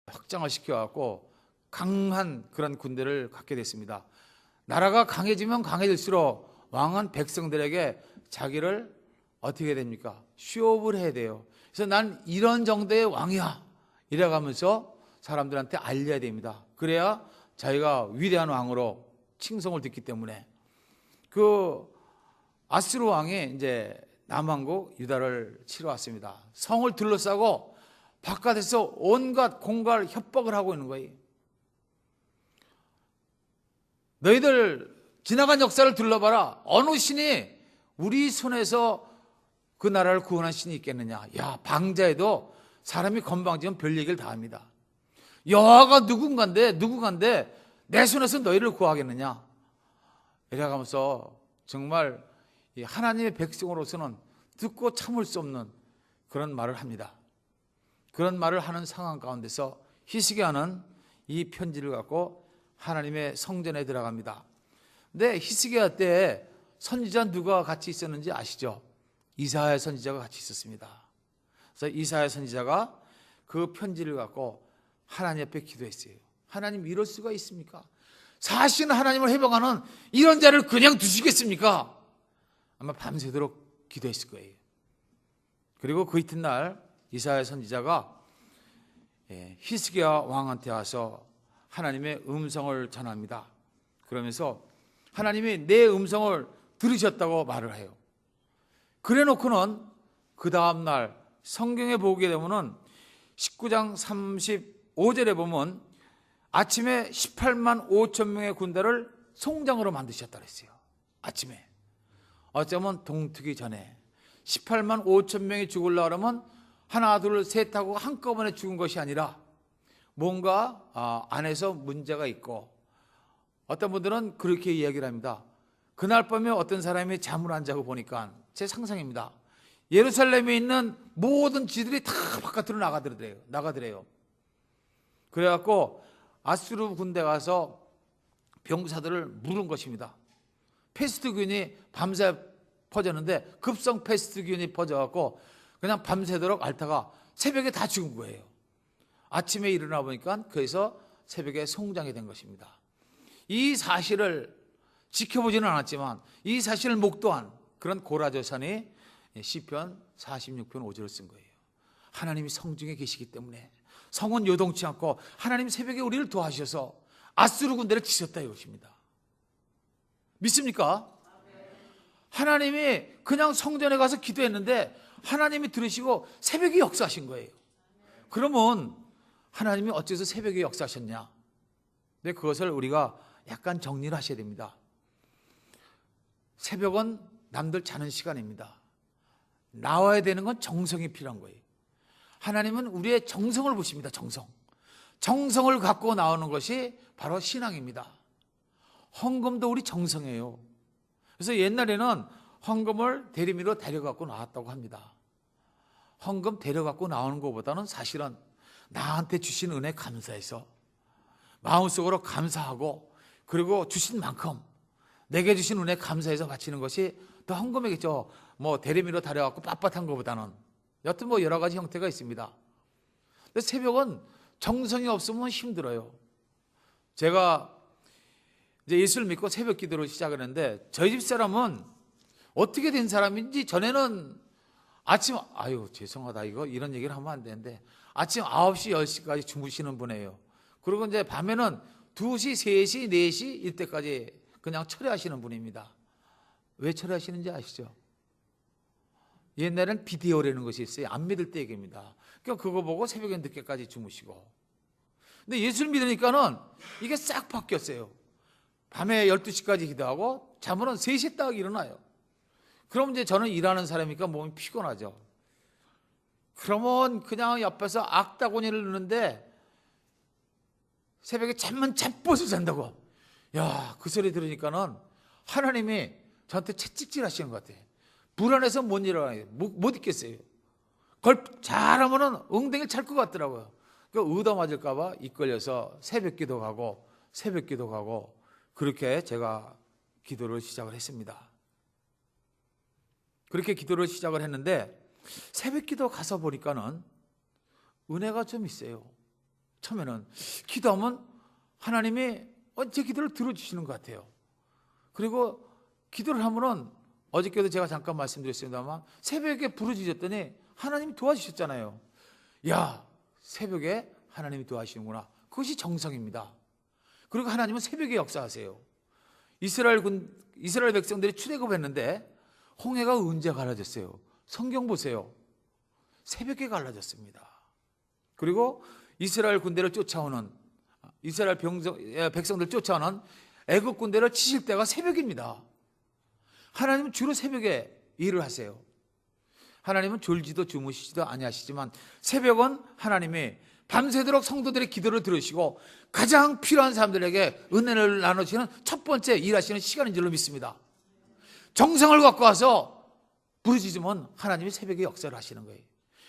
확장을 시켜갖고 강한 그런 군대를 갖게 됐습니다. 나라가 강해지면 강해질수록 왕은 백성들에게 자기를 어떻게 됩니까? 쇼업을 해야 돼요. 그래서 난 이런 정도의 왕이야 이래가면서 사람들한테 알려야 됩니다. 그래야 자기가 위대한 왕으로 칭송을 듣기 때문에 그 아수르 왕이 이제 남왕국 유다를 치러 왔습니다. 성을 둘러싸고 바깥에서 온갖 공갈 협박을 하고 있는 거예요. 너희들 지나간 역사를 둘러봐라. 어느 신이 우리 손에서 그 나라를 구원한 신이 있겠느냐. 야, 방자에도 사람이 건방지면 별 얘기를 다 합니다. 여호와가 누군가인데 내 손에서 너희를 구하겠느냐. 이래가면서 정말 하나님의 백성으로서는 듣고 참을 수 없는 그런 말을 합니다. 그런 말을 하는 상황 가운데서 히스기야는 이 편지를 갖고 하나님의 성전에 들어갑니다. 근데 히스기야 때 선지자 누가 같이 있었는지 아시죠? 이사야 선지자가 같이 있었습니다. 그래서 이사야 선지자가 그 편지를 갖고 하나님 앞에 기도했어요. 하나님, 이럴 수가 있습니까? 사실은 하나님을 해방하는 이런 자를 그냥 두시겠습니까? 아마 밤새도록 기도했을 거예요. 그리고 그 이튿날 이사야 선지자가 히스기야 왕한테 와서 하나님의 음성을 전합니다. 그러면서 하나님이 내 음성을 들으셨다고 말을 해요. 그래 놓고는 그 다음날 성경에 보게 되면 19장 35절에 보면 아침에 18만 5천 명의 군대를 송장으로 만드셨다 그랬어요. 아침에. 어쩌면 동트기 전에 18만 5천 명이 죽으려고 그러면 하나 둘 셋 하고 한꺼번에 죽은 것이 아니라 뭔가 안에서 문제가 있고, 어떤 분들은 그렇게 이야기를 합니다. 그날 밤에 어떤 사람이 잠을 안 자고 보니까, 제 상상입니다, 예루살렘에 있는 모든 쥐들이 다 바깥으로 나가더래요. 그래갖고 아수르 군대 가서 병사들을 물은 것입니다. 패스트균이 밤새 퍼졌는데 급성 패스트균이 퍼져갖고 그냥 밤새도록 앓다가 새벽에 다 죽은 거예요. 아침에 일어나 보니까 그래서 새벽에 송장이 된 것입니다. 이 사실을 지켜보지는 않았지만 이 사실을 목도한 그런 고라조산이 시편 46편 5절을 쓴 거예요. 하나님이 성중에 계시기 때문에 성은 요동치 않고 하나님 새벽에 우리를 도와주셔서 아수르 군대를 치셨다 이것입니다. 믿습니까? 하나님이 그냥 성전에 가서 기도했는데 하나님이 들으시고 새벽에 역사하신 거예요. 그러면 하나님이 어째서 새벽에 역사하셨냐? 근데 그것을 우리가 약간 정리를 하셔야 됩니다. 새벽은 남들 자는 시간입니다. 나와야 되는 건 정성이 필요한 거예요. 하나님은 우리의 정성을 보십니다. 정성을 갖고 나오는 것이 바로 신앙입니다. 헌금도 우리 정성이에요. 그래서 옛날에는 헌금을 대리미로 데려갖고 나왔다고 합니다. 헌금 데려갖고 나오는 것보다는 사실은 나한테 주신 은혜 감사해서 마음속으로 감사하고, 그리고 주신 만큼 내게 주신 은혜 감사해서 바치는 것이 더 헌금이겠죠. 뭐 대리미로 데려갖고 빳빳한 것보다는. 여튼 뭐 여러 가지 형태가 있습니다. 근데 새벽은 정성이 없으면 힘들어요. 제가 이제 예수를 믿고 새벽 기도를 시작을 했는데, 저희 집 사람은 어떻게 된 사람인지, 전에는 아침, 죄송하다, 이런 얘기를 하면 안 되는데, 아침 9시, 10시까지 주무시는 분이에요. 그리고 이제 밤에는 2시, 3시, 4시 이때까지 그냥 철회하시는 분입니다. 왜 철회하시는지 아시죠? 옛날에는 비디오라는 것이 있어요. 안 믿을 때 얘기입니다. 그러니까 그거 보고 새벽에 늦게까지 주무시고. 근데 예수를 믿으니까는 이게 싹 바뀌었어요. 밤에 12시까지 기도하고 잠은 3시에 딱 일어나요. 그럼 이제 저는 일하는 사람이니까 몸이 피곤하죠. 그러면 그냥 옆에서 악다구니를 넣는데 새벽에 잠만 잠버서 잔다고. 야, 그 소리 들으니까는 하나님이 저한테 채찍질 하시는 것 같아요. 불안해서 못 일어나요. 못 있겠어요. 그걸 잘하면은 엉덩이를 찰 것 같더라고요. 그러니까 의도 맞을까봐 이끌려서 새벽 기도 가고 그렇게 제가 기도를 시작을 했습니다. 그렇게 기도를 시작을 했는데 새벽 기도 가서 보니까는 은혜가 좀 있어요. 처음에는 기도하면 하나님이 제 기도를 들어주시는 것 같아요. 그리고 기도를 하면은 어저께도 제가 잠깐 말씀드렸습니다만 새벽에 부르짖었더니 하나님이 도와주셨잖아요. 야, 새벽에 하나님이 도와주시는구나. 그것이 정성입니다. 그리고 하나님은 새벽에 역사하세요. 이스라엘 백성들이 출애굽했는데 홍해가 언제 갈라졌어요? 성경 보세요. 새벽에 갈라졌습니다. 그리고 이스라엘 군대를 쫓아오는 이스라엘 백성들 쫓아오는 애굽 군대를 치실 때가 새벽입니다. 하나님은 주로 새벽에 일을 하세요. 하나님은 졸지도 주무시지도 아니하시지만 새벽은 하나님이 밤새도록 성도들의 기도를 들으시고 가장 필요한 사람들에게 은혜를 나누시는 첫 번째 일하시는 시간인 줄로 믿습니다. 정성을 갖고 와서 부르짖으면 하나님이 새벽에 역사를 하시는 거예요.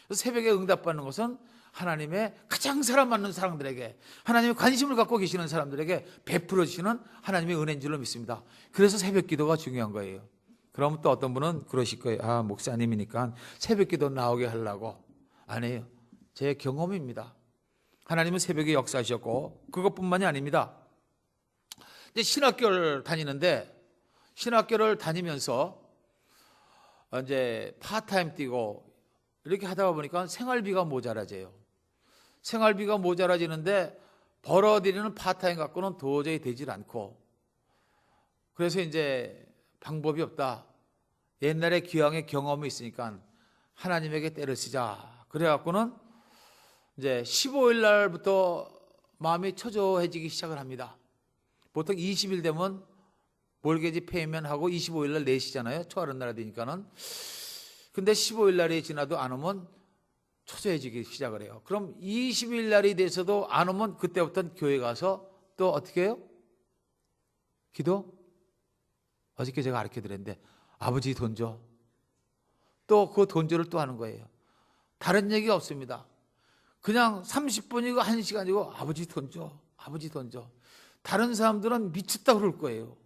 그래서 새벽에 응답받는 것은 하나님의 가장 사랑 받는 사람들에게, 하나님의 관심을 갖고 계시는 사람들에게 베풀어 주시는 하나님의 은혜인 줄로 믿습니다. 그래서 새벽 기도가 중요한 거예요. 그럼 또 어떤 분은 그러실 거예요. 아, 목사님이니까 새벽 기도 나오게 하려고. 아니에요. 제 경험입니다. 하나님은 새벽에 역사하셨고 그것뿐만이 아닙니다. 이제 신학교를 다니는데 신학교를 다니면서 이제 파트타임 뛰고 이렇게 하다 보니까 생활비가 모자라져요. 생활비가 모자라지는데 벌어들이는 파트타임 갖고는 도저히 되질 않고, 그래서 이제 방법이 없다. 옛날에 기왕의 경험이 있으니까 하나님에게 때를 쓰자. 그래갖고는 이제 15일 날부터 마음이 초조해지기 시작을 합니다. 보통 20일 되면 몰개지 페이면 하고 25일 날 내시잖아요. 초하룻 날이 되니까는. 근데 15일 날이 지나도 안 오면 초조해지기 시작을 해요. 그럼 20일 날이 돼서도 안 오면 그때부터는 교회 가서 또 어떻게 해요? 기도? 어저께 제가 가르쳐 드렸는데 아버지 돈 줘. 또 그 돈줘를 또 하는 거예요. 다른 얘기가 없습니다. 그냥 30분이고 1시간이고 아버지 돈 줘. 아버지 돈 줘. 다른 사람들은 미쳤다 그럴 거예요.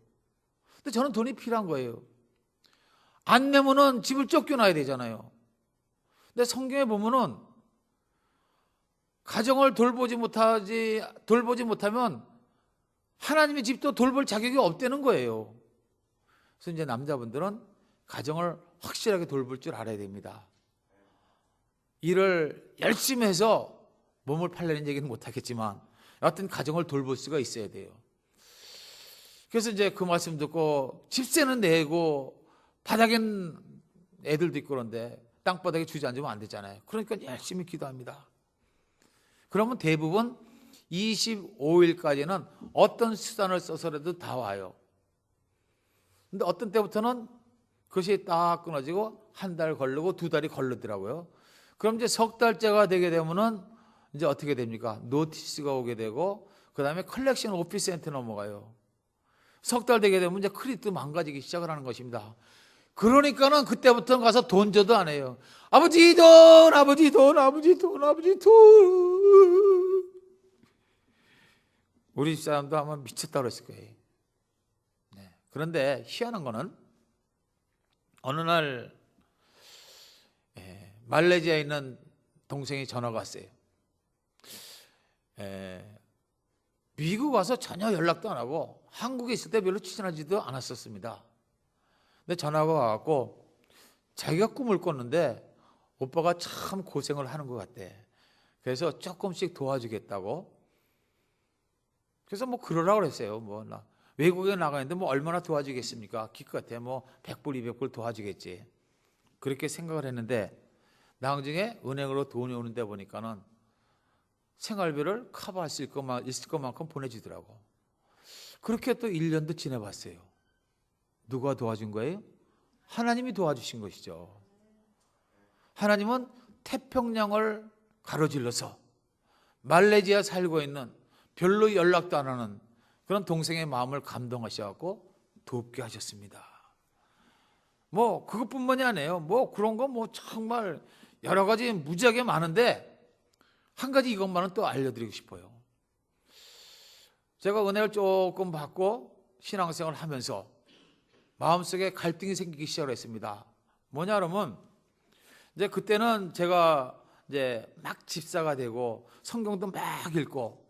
근데 저는 돈이 필요한 거예요. 안 내면은 집을 쫓겨나야 되잖아요. 근데 성경에 보면은 가정을 돌보지 못하면 하나님의 집도 돌볼 자격이 없다는 거예요. 그래서 이제 남자분들은 가정을 확실하게 돌볼 줄 알아야 됩니다. 일을 열심히 해서 몸을 팔려는 얘기는 못하겠지만 여하튼 가정을 돌볼 수가 있어야 돼요. 그래서 이제 그 말씀 듣고 집세는 내고 바닥엔 애들도 있고 그런데 땅바닥에 주저앉으면 안 되잖아요. 그러니까 열심히 기도합니다. 그러면 대부분 25일까지는 어떤 수단을 써서라도 다 와요. 근데 어떤 때부터는 그것이 딱 끊어지고 한 달 걸르고 두 달이 걸르더라고요. 그럼 이제 석 달째가 되게 되면은 이제 어떻게 됩니까? 노티스가 오게 되고 그 다음에 컬렉션 오피스한테 넘어가요. 석 달 되게 되면 이제 크리도 망가지기 시작을 하는 것입니다. 그러니까는 그때부터는 가서 돈 줘도 안 해요. 아버지 돈, 아버지 돈, 아버지 돈, 아버지 돈. 우리 집사람도 아마 미쳤다 그랬을 거예요. 네. 그런데 희한한 거는 어느 날 말레이시아에 있는 동생이 전화가 왔어요. 미국 와서 전혀 연락도 안 하고 한국에 있을 때 별로 친하지도 않았었습니다. 근데 전화가 와갖고 자기가 꿈을 꿨는데 오빠가 참 고생을 하는 것 같대. 그래서 조금씩 도와주겠다고. 그래서 뭐 그러라고 그랬어요. 뭐 나 외국에 나가 있는데 뭐 얼마나 도와주겠습니까? 기껏해 뭐 100불, 200불 도와주겠지. 그렇게 생각을 했는데 나중에 은행으로 돈이 오는데 보니까는 생활비를 커버할 수 있을 것만큼 보내주더라고. 그렇게 또 1년도 지내봤어요. 누가 도와준 거예요? 하나님이 도와주신 것이죠. 하나님은 태평양을 가로질러서 말레이시아 살고 있는 별로 연락도 안 하는 그런 동생의 마음을 감동하셔갖고 돕게 하셨습니다. 뭐 그것뿐만이 아니에요. 뭐 그런 거 뭐 정말 여러 가지 무지하게 많은데 한 가지 이것만은 또 알려드리고 싶어요. 제가 은혜를 조금 받고 신앙생활을 하면서 마음속에 갈등이 생기기 시작했습니다. 뭐냐 그러면 이제 그때는 제가 이제 막 집사가 되고 성경도 막 읽고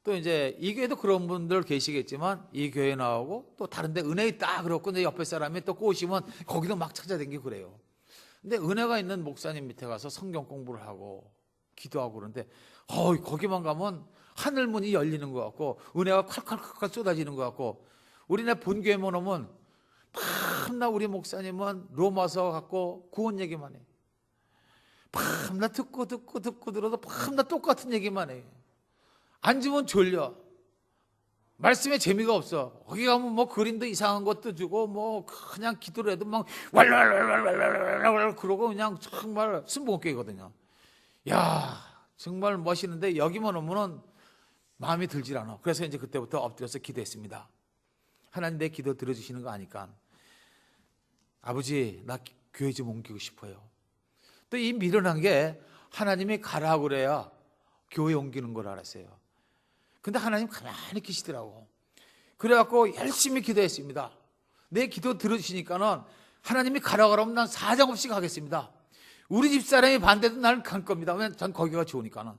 또 이제 이 교회도 그런 분들 계시겠지만 이 교회 나오고 또 다른데 은혜 있다 그렇고 내 옆에 사람이 또 꼬시면 거기도 막 찾아다니고 그래요. 근데 은혜가 있는 목사님 밑에 가서 성경 공부를 하고 기도하고 그러는데 거기만 가면 하늘 문이 열리는 것 같고 은혜가 칼칼칼칼 쏟아지는 것 같고 우리네 본교회만 오면 밤낮 우리 목사님은 로마서 갖고 구원 얘기만 해. 밤낮 듣고 들어도 밤낮 똑같은 얘기만 해. 앉으면 졸려. 말씀에 재미가 없어. 거기 가면 뭐 그림도 이상한 것도 주고 뭐 그냥 기도를 해도 막 왈왈왈왈왈왈 그러고 그냥 정말 순복음교회거든요. 야 정말 멋있는데 여기만 오면은 마음이 들질 않아. 그래서 이제 그때부터 엎드려서 기도했습니다. 하나님 내 기도 들어주시는 거 아니까 아버지 나 교회 좀 옮기고 싶어요. 또 이 미련한 게 하나님이 가라고 그래야 교회 옮기는 걸 알았어요. 근데 하나님 가만히 계시더라고. 그래갖고 열심히 기도했습니다. 내 기도 들어주시니까는 하나님이 가라고 그러면 난 사정없이 가겠습니다. 우리 집사람이 반대도 나는 갈 겁니다. 왜냐면 전 거기가 좋으니까는.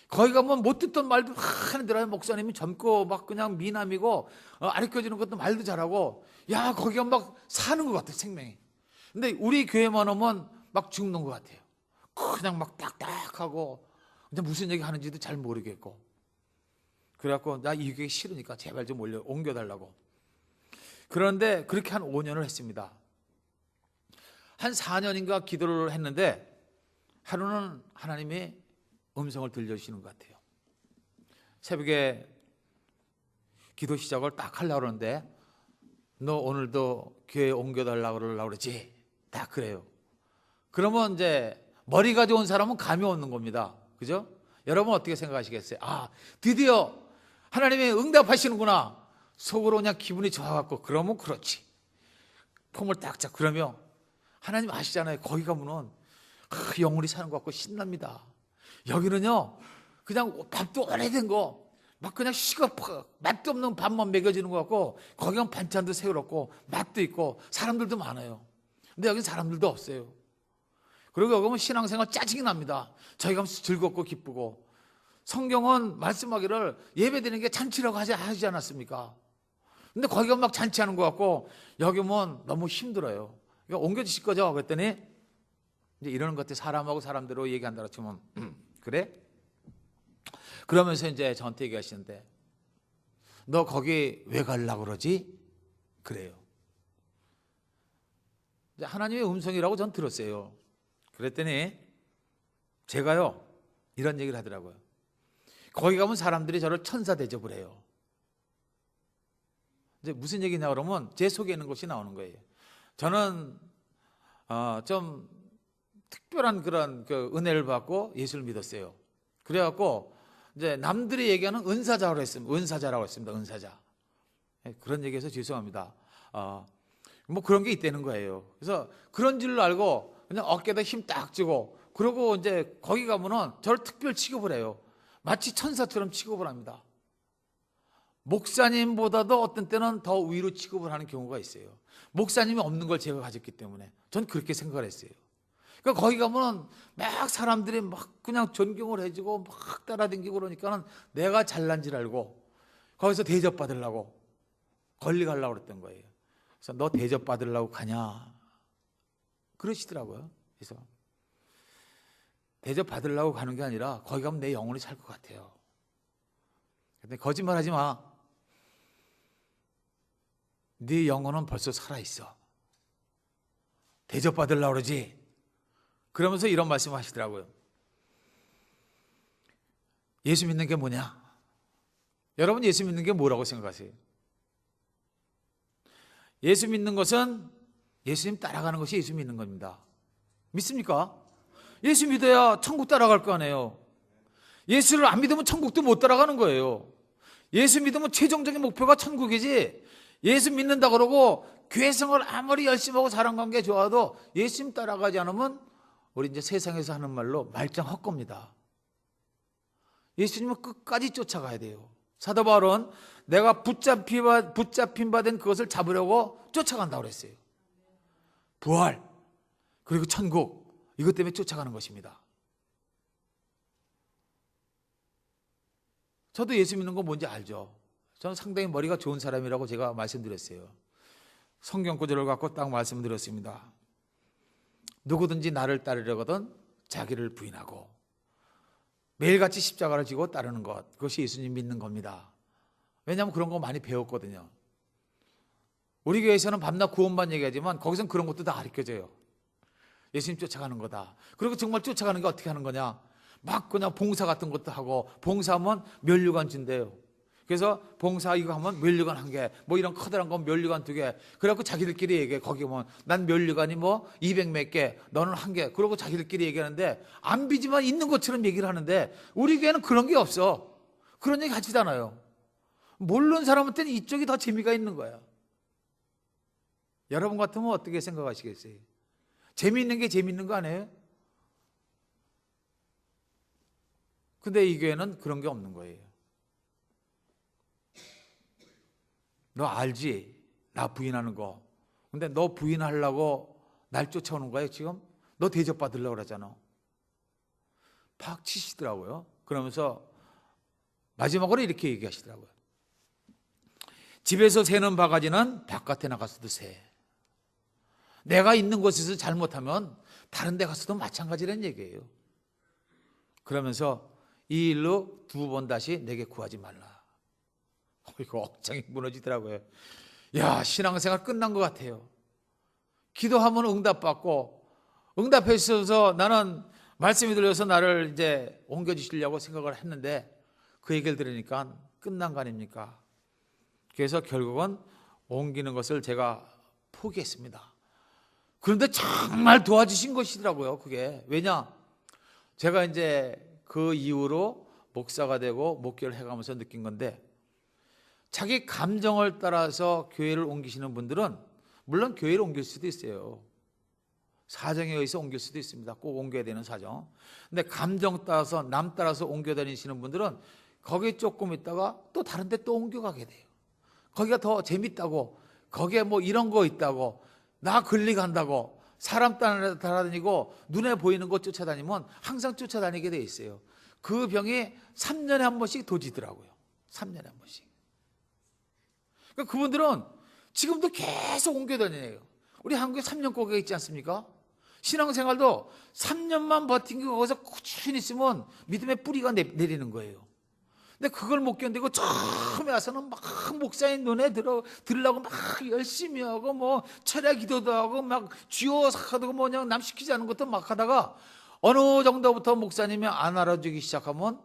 거기 가면 못 듣던 말도 하는데라 목사님이 젊고 막 그냥 미남이고 가르쳐주는 것도 말도 잘하고 야 거기가 막 사는 것 같아 생명이. 근데 우리 교회만 오면 막 죽는 것 같아요. 그냥 막 딱딱하고 근데 무슨 얘기 하는지도 잘 모르겠고. 그래갖고 나 이 교회 싫으니까 제발 좀 옮겨달라고. 그런데 그렇게 한 5년을 했습니다. 한 4년인가 기도를 했는데 하루는 하나님이 음성을 들려주시는 것 같아요. 새벽에 기도 시작을 딱 하려고 그러는데 너 오늘도 교회 옮겨달라고 그러지? 딱 그래요. 그러면 이제 머리가 좋은 사람은 감이 오는 겁니다. 그죠? 여러분 어떻게 생각하시겠어요? 아 드디어 하나님이 응답하시는구나. 속으로 그냥 기분이 좋아갖고 그러면 그렇지. 폼을 딱 잡고 그러면 하나님 아시잖아요. 거기 가면은 영혼이 사는 것 같고 신납니다. 여기는요 그냥 밥도 오래된 거 막 그냥 맛도 없는 밥만 먹여주는 것 같고 거기는 반찬도 새롭고 맛도 있고 사람들도 많아요. 근데 여기는 사람들도 없어요. 그리고 여기 오면 신앙생활 짜증이 납니다. 저희 가면 즐겁고 기쁘고 성경은 말씀하기를 예배드리는 게 잔치라고 하지 않았습니까? 근데 거기 가면 막 잔치하는 것 같고 여기 오면 너무 힘들어요. 그러니까 옮겨주실 거죠? 그랬더니 이제 이러는 것 같아. 사람하고 사람대로 얘기한다고 치면 그래? 그러면서 이제 저한테 얘기하시는데 너 거기 왜 가려고 그러지? 그래요. 이제 하나님의 음성이라고 전 들었어요. 그랬더니 제가요 이런 얘기를 하더라고요. 거기 가면 사람들이 저를 천사 대접을 해요. 이제 무슨 얘기냐 그러면 제 속에 있는 것이 나오는 거예요. 저는 좀 특별한 그런 은혜를 받고 예수를 믿었어요. 그래갖고 이제 남들이 얘기하는 은사자라고 했습니다. 은사자. 그런 얘기해서 죄송합니다. 뭐 그런 게 있다는 거예요. 그래서 그런 줄 알고 그냥 어깨에다 힘 딱 주고 그러고 이제 거기 가면은 저를 특별 취급을 해요. 마치 천사처럼 취급을 합니다. 목사님보다도 어떤 때는 더 위로 취급을 하는 경우가 있어요. 목사님이 없는 걸 제가 가졌기 때문에 전 그렇게 생각을 했어요. 그러니까 거기 가면 막 사람들이 막 그냥 존경을 해주고 막 따라다니고 그러니까는 내가 잘난 줄 알고 거기서 대접받으려고 걸리 가려고 그랬던 거예요. 그래서 너 대접받으려고 가냐? 그러시더라고요. 그래서 대접받으려고 가는 게 아니라 거기 가면 내 영혼이 살 것 같아요. 근데 거짓말 하지 마. 네 영혼은 벌써 살아있어. 대접받으려고 그러지. 그러면서 이런 말씀을 하시더라고요. 예수 믿는 게 뭐냐? 여러분 예수 믿는 게 뭐라고 생각하세요? 예수 믿는 것은 예수님 따라가는 것이 예수 믿는 겁니다. 믿습니까? 예수 믿어야 천국 따라갈 거 아니에요. 예수를 안 믿으면 천국도 못 따라가는 거예요. 예수 믿으면 최종적인 목표가 천국이지 예수 믿는다 그러고 교회 생활 아무리 열심히 하고 사람관계 좋아도 예수님 따라가지 않으면 우리 이제 세상에서 하는 말로 말짱 헛겁니다. 예수님은 끝까지 쫓아가야 돼요. 사도 바울은 내가 붙잡힌 바 된 그것을 잡으려고 쫓아간다고 그랬어요. 부활 그리고 천국 이것 때문에 쫓아가는 것입니다. 저도 예수 믿는 거 뭔지 알죠. 저는 상당히 머리가 좋은 사람이라고 제가 말씀드렸어요. 성경 구절을 갖고 딱 말씀드렸습니다. 누구든지 나를 따르려거든 자기를 부인하고 매일같이 십자가를 지고 따르는 것, 그것이 예수님 믿는 겁니다. 왜냐하면 그런 거 많이 배웠거든요. 우리 교회에서는 밤낮 구원만 얘기하지만 거기서는 그런 것도 다 가르쳐줘요. 예수님 쫓아가는 거다. 그리고 정말 쫓아가는 게 어떻게 하는 거냐, 막 그냥 봉사 같은 것도 하고, 봉사하면 면류관 준대요. 그래서 봉사 이거 하면 면류관 1개, 뭐 이런 커다란 건 면류관 2개. 그래갖고 자기들끼리 얘기해. 거기 보면 난 면류관이 뭐 200 몇 개, 너는 1개. 그러고 자기들끼리 얘기하는데 안 비지만 있는 것처럼 얘기를 하는데 우리 교회는 그런 게 없어. 그런 얘기 하지도 않아요. 모르는 사람한테는 이쪽이 더 재미가 있는 거야. 여러분 같으면 어떻게 생각하시겠어요? 재미있는 게 재미있는 거 아니에요? 근데 이 교회는 그런 게 없는 거예요. 너 알지? 나 부인하는 거. 근데 너 부인하려고 날 쫓아오는 거야 지금? 너 대접받으려고 그러잖아. 팍 치시더라고요. 그러면서 마지막으로 이렇게 얘기하시더라고요. 집에서 새는 바가지는 바깥에 나가서도 새. 내가 있는 곳에서 잘못하면 다른 데 가서도 마찬가지라는 얘기예요. 그러면서 이 일로 2번 다시 내게 구하지 말라. 이거 억장이 무너지더라고요. 야, 신앙생활 끝난 것 같아요. 기도하면 응답받고, 응답해 주셔서 나는 말씀이 들려서 나를 이제 옮겨주시려고 생각을 했는데 그 얘기를 들으니까 끝난 거 아닙니까? 그래서 결국은 옮기는 것을 제가 포기했습니다. 그런데 정말 도와주신 것이더라고요, 그게. 왜냐? 제가 이제 그 이후로 목사가 되고 목회를 해가면서 느낀 건데, 자기 감정을 따라서 교회를 옮기시는 분들은 물론 교회를 옮길 수도 있어요. 사정에 의해서 옮길 수도 있습니다. 꼭 옮겨야 되는 사정. 근데 감정 따라서, 남 따라서 옮겨 다니시는 분들은 거기에 조금 있다가 또 다른 데 또 옮겨가게 돼요. 거기가 더 재밌다고, 거기에 뭐 이런 거 있다고, 나 권리간다고, 사람 따라다니고 눈에 보이는 거 쫓아다니면 항상 쫓아다니게 돼 있어요. 그 병이 3년에 한 번씩 도지더라고요. 3년에 한 번씩. 그러니까 그분들은 지금도 계속 옮겨 다니네요. 우리 한국에 3년 고개가 있지 않습니까? 신앙생활도 3년만 버티고 거기서 꾸준히 있으면 믿음의 뿌리가 내리는 거예요. 근데 그걸 못 견디고 처음에 와서는 막 목사님 눈에 들으려고 막 열심히 하고 뭐 철야 기도도 하고 막 주여 사카도 뭐 그냥 남 시키지 않은 것도 막 하다가 어느 정도부터 목사님이 안 알아주기 시작하면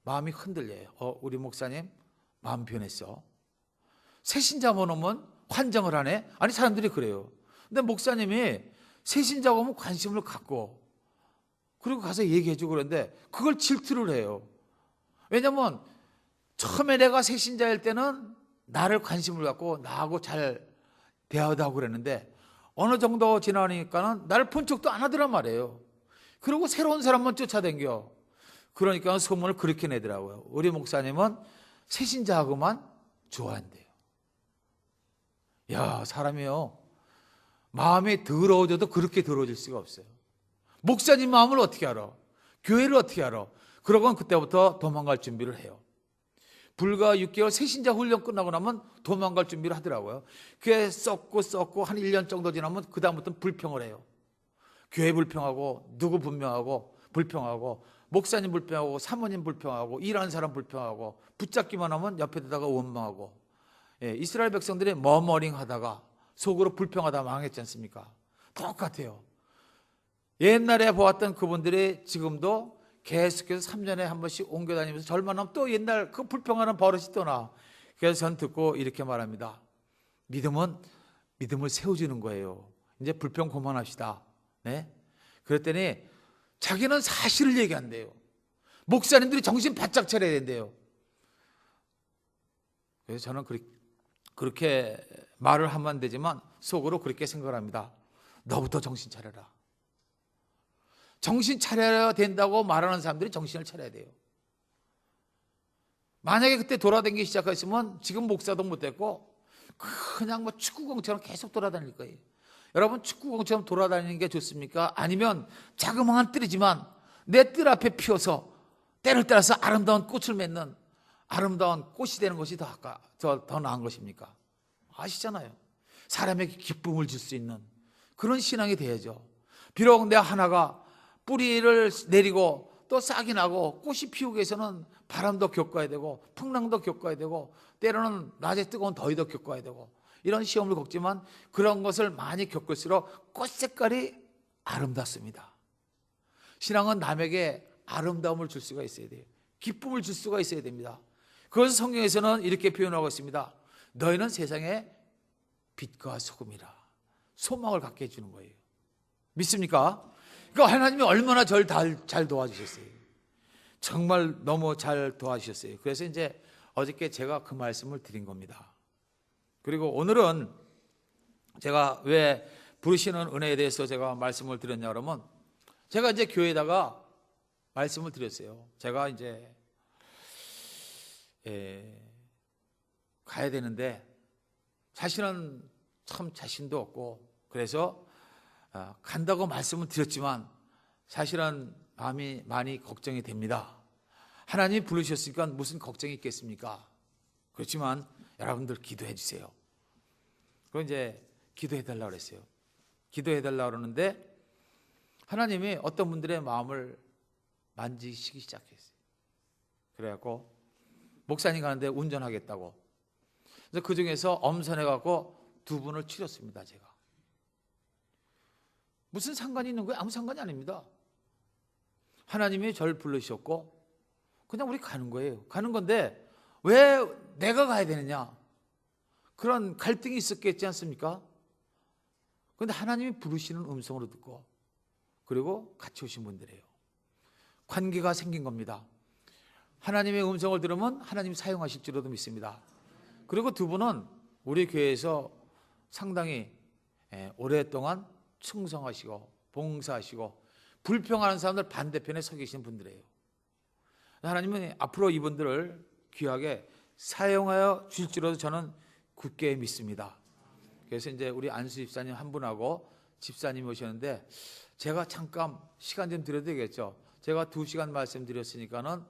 마음이 흔들려요. 우리 목사님 마음 변했어. 새신자 보면 환장을 하네. 아니 사람들이 그래요. 근데 목사님이 새신자가 오면 관심을 갖고 그리고 가서 얘기해주고 그러는데 그걸 질투를 해요. 왜냐면 처음에 내가 새신자일 때는 나를 관심을 갖고 나하고 잘 대화도 하고 그랬는데 어느 정도 지나니까는 나를 본 척도 안 하더란 말이에요. 그리고 새로운 사람만 쫓아다녀. 그러니까 소문을 그렇게 내더라고요. 우리 목사님은 새신자하고만 좋아한대요. 야, 사람이요, 마음이 더러워져도 그렇게 더러워질 수가 없어요. 목사님 마음을 어떻게 알아? 교회를 어떻게 알아? 그러고는 그때부터 도망갈 준비를 해요. 불과 6개월 새신자 훈련 끝나고 나면 도망갈 준비를 하더라고요. 그게 썩고 한 1년 정도 지나면 그 다음부터는 불평을 해요. 교회 불평하고 누구 불평하고 목사님 불평하고 사모님 불평하고 일하는 사람 불평하고 붙잡기만 하면 옆에다가 원망하고. 이스라엘 백성들이 머머링 하다가 속으로 불평하다 망했지 않습니까? 똑같아요. 옛날에 보았던 그분들이 지금도 계속해서 3년에 한 번씩 옮겨다니면서 절만하면 또 옛날 그 불평하는 버릇이 또 나. 그래서 전 듣고 이렇게 말합니다. 믿음은 믿음을 세워주는 거예요. 이제 불평 그만합시다. 네? 그랬더니 자기는 사실을 얘기한대요. 목사님들이 정신 바짝 차려야 된대요. 그래서 저는 그렇게 말을 하면 안 되지만 속으로 그렇게 생각을 합니다. 너부터 정신 차려라. 정신 차려야 된다고 말하는 사람들이 정신을 차려야 돼요. 만약에 그때 돌아다니기 시작했으면 지금 목사도 못했고 그냥 뭐 축구공처럼 계속 돌아다닐 거예요. 여러분, 축구공처럼 돌아다니는 게 좋습니까? 아니면 자그마한 뜰이지만 내 뜰 앞에 피어서 때를 따라서 아름다운 꽃을 맺는 아름다운 꽃이 되는 것이 더 나은 것입니까? 아시잖아요. 사람에게 기쁨을 줄 수 있는 그런 신앙이 돼야죠. 비록 내 하나가 뿌리를 내리고 또 싹이 나고 꽃이 피우기 위해서는 바람도 겪어야 되고 풍랑도 겪어야 되고 때로는 낮에 뜨거운 더위도 겪어야 되고 이런 시험을 겪지만 그런 것을 많이 겪을수록 꽃 색깔이 아름답습니다. 신앙은 남에게 아름다움을 줄 수가 있어야 돼요. 기쁨을 줄 수가 있어야 됩니다. 그것을 성경에서는 이렇게 표현하고 있습니다. 너희는 세상의 빛과 소금이라. 소망을 갖게 해주는 거예요. 믿습니까? 그러니까 하나님이 얼마나 저를 잘 도와주셨어요. 정말 너무 잘 도와주셨어요. 그래서 이제 어저께 제가 그 말씀을 드린 겁니다. 그리고 오늘은 제가 왜 부르시는 은혜에 대해서 제가 말씀을 드렸냐 그러면 제가 이제 교회에다가 말씀을 드렸어요. 제가 이제 가야 되는데 사실은 참 자신도 없고 그래서 간다고 말씀을 드렸지만 사실은 마음이 많이 걱정이 됩니다. 하나님이 부르셨으니까 무슨 걱정이 있겠습니까? 그렇지만 여러분들 기도해 주세요. 그럼 이제 기도해 달라고 그랬어요. 기도해 달라고 그러는데 하나님이 어떤 분들의 마음을 만지시기 시작했어요. 그래갖고 목사님 가는데 운전하겠다고. 그래서 그 중에서 엄선해갖고 2분을 치렀습니다. 제가. 무슨 상관이 있는 거예요? 아무 상관이 아닙니다. 하나님이 저를 부르셨고 그냥 우리 가는 거예요. 가는 건데 왜 내가 가야 되느냐? 그런 갈등이 있었겠지 않습니까? 그런데 하나님이 부르시는 음성으로 듣고 그리고 같이 오신 분들이에요. 관계가 생긴 겁니다. 하나님의 음성을 들으면 하나님이 사용하실 줄로도 믿습니다. 그리고 2분은 우리 교회에서 상당히 오랫동안 충성하시고 봉사하시고 불평하는 사람들 반대편에 서 계신 분들이에요. 하나님은 앞으로 이분들을 귀하게 사용하여 줄 줄로도 저는 굳게 믿습니다. 그래서 이제 우리 안수 집사님 한 분하고 집사님이 오셨는데 제가 잠깐 시간 좀 드려도 되겠죠. 제가 2시간 말씀드렸으니까는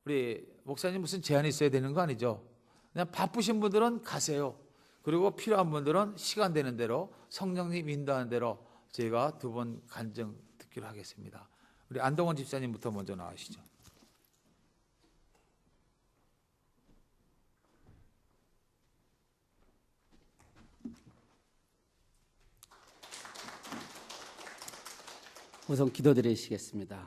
우리 목사님 무슨 제한이 있어야 되는 거 아니죠? 그냥 바쁘신 분들은 가세요. 그리고 필요한 분들은 시간 되는 대로 성령님 인도하는 대로 제가 2번 간증 듣기로 하겠습니다. 우리 안동원 집사님부터 먼저 나가시죠. 우선 기도드리시겠습니다.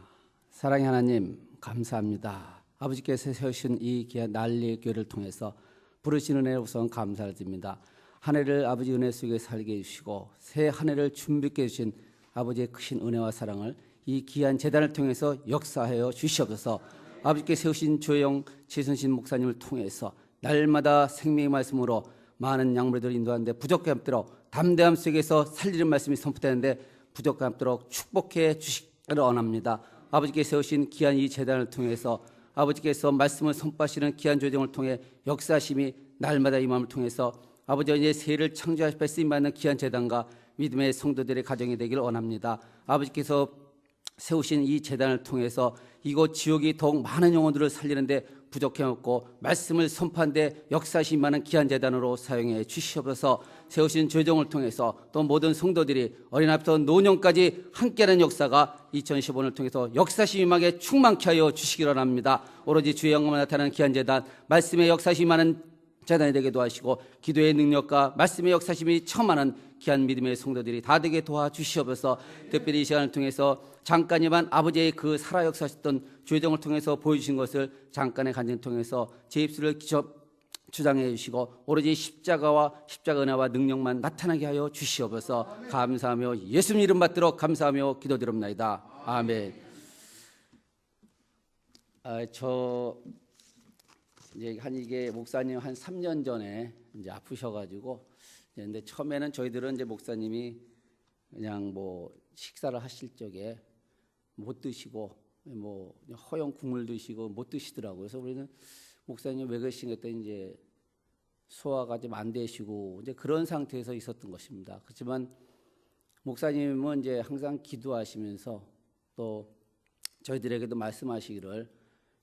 사랑의 하나님 감사합니다. 아버지께서 세우신 이 귀한 난리의 교회를 통해서 부르시는 은혜 우선 감사를 드립니다. 한 해를 아버지 은혜 속에 살게 해주시고 새 한 해를 준비케 해주신 아버지의 크신 은혜와 사랑을 이 귀한 재단을 통해서 역사하여 주시옵소서. 아버지께 세우신 조영 최순신 목사님을 통해서 날마다 생명의 말씀으로 많은 양물들을 인도하는데 부족함 없도록 담대함 속에서 살리는 말씀이 선포되는데 부족함 없도록 축복해 주시기를 원합니다. 아버지께 세우신 귀한 이 재단을 통해서 아버지께서 말씀을 선포하시는 귀한 조정을 통해 역사심이 날마다 이 마음을 통해서 아버지와 이제 새해를 창조하실 쓰임받는 귀한 재단과 믿음의 성도들의 가정이 되기를 원합니다. 아버지께서 세우신 이 재단을 통해서 이곳 지역이 더욱 많은 영혼들을 살리는데 부족함 없고 말씀을 선포하는데 역사심 많은 귀한 재단으로 사용해 주시옵소서. 세우신 조정을 통해서 또 모든 성도들이 어린아이부터 노년까지 함께하는 역사가 2015년을 통해서 역사심 임하게 충만케 하여 주시기를 원합니다. 오로지 주의 영광만 나타나는 귀한 재단, 말씀의 역사심 많은 재단이 되게 도와주시고 기도의 능력과 말씀의 역사심이 처음하는 귀한 믿음의 성도들이 다 되게 도와주시옵소서. 특별히 이 시간을 통해서 잠깐이만 아버지의 그 살아 역사하셨던 조정을 통해서 보여주신 것을 잠깐의 간증을 통해서 제 입술을 주장해 주시고 오로지 십자가와 십자가 은혜와 능력만 나타나게 하여 주시옵소서. 감사하며 예수님 이름 받도록 감사하며 기도드립니다. 아멘. 이제 이게 목사님 한 3년 전에 이제 아프셔가지고 근데 처음에는 저희들은 이제 목사님이 그냥 뭐 식사를 하실 적에 못 드시고 뭐 허용 국물 드시고 못 드시더라고요. 그래서 우리는 목사님 왜 그러신 그랬더니 이제 소화가 좀 안 되시고 이제 그런 상태에서 있었던 것입니다. 그렇지만 목사님은 이제 항상 기도하시면서 또 저희들에게도 말씀하시기를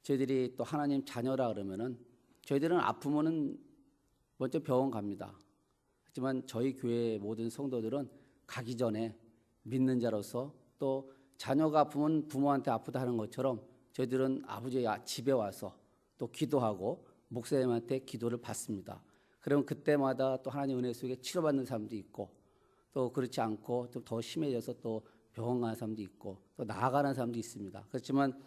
저희들이 또 하나님 자녀라 그러면은 저희들은 아프면은 먼저 병원 갑니다. 하지만 저희 교회 모든 성도들은 가기 전에 믿는 자로서 또 자녀가 아프면 부모한테 아프다 하는 것처럼 저희들은 아버지의 집에 와서 또 기도하고 목사님한테 기도를 받습니다. 그러면 그때마다 또 하나님 은혜 속에 치료받는 사람도 있고 또 그렇지 않고 좀 더 심해져서 또 병원 가는 사람도 있고 또 나아가는 사람도 있습니다. 그렇지만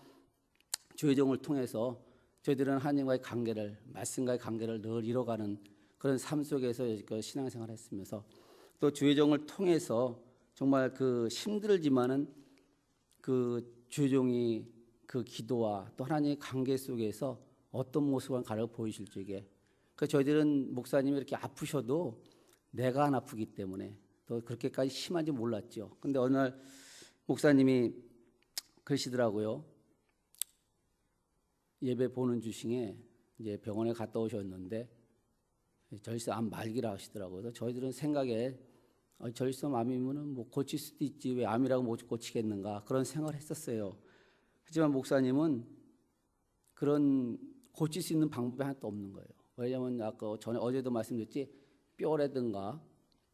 주의종을 통해서 저희들은 하나님과의 관계를 말씀과의 관계를 늘 이뤄가는 그런 삶 속에서 여지껏 신앙생활을 했으면서 또 주의종을 통해서 정말 그 힘들지만은 그 주의종이 그 기도와 또 하나님의 관계 속에서 어떤 모습을 가려 보이실 적에 그 저희들은 목사님이 이렇게 아프셔도 내가 안 아프기 때문에 또 그렇게까지 심한지 몰랐죠. 근데 어느 날 목사님이 그러시더라고요. 예배 보는 주중에 이제 병원에 갔다 오셨는데 절삭암 말기라 하시더라고요. 그래서 저희들은 생각에 절삭암이면은 뭐 고칠 수도 있지 왜 암이라고 못 고치겠는가 그런 생각을 했었어요. 하지만 목사님은 그런 고칠 수 있는 방법이 하나도 없는 거예요. 왜냐하면 아까 전에 어제도 말씀드렸지 뼈라든가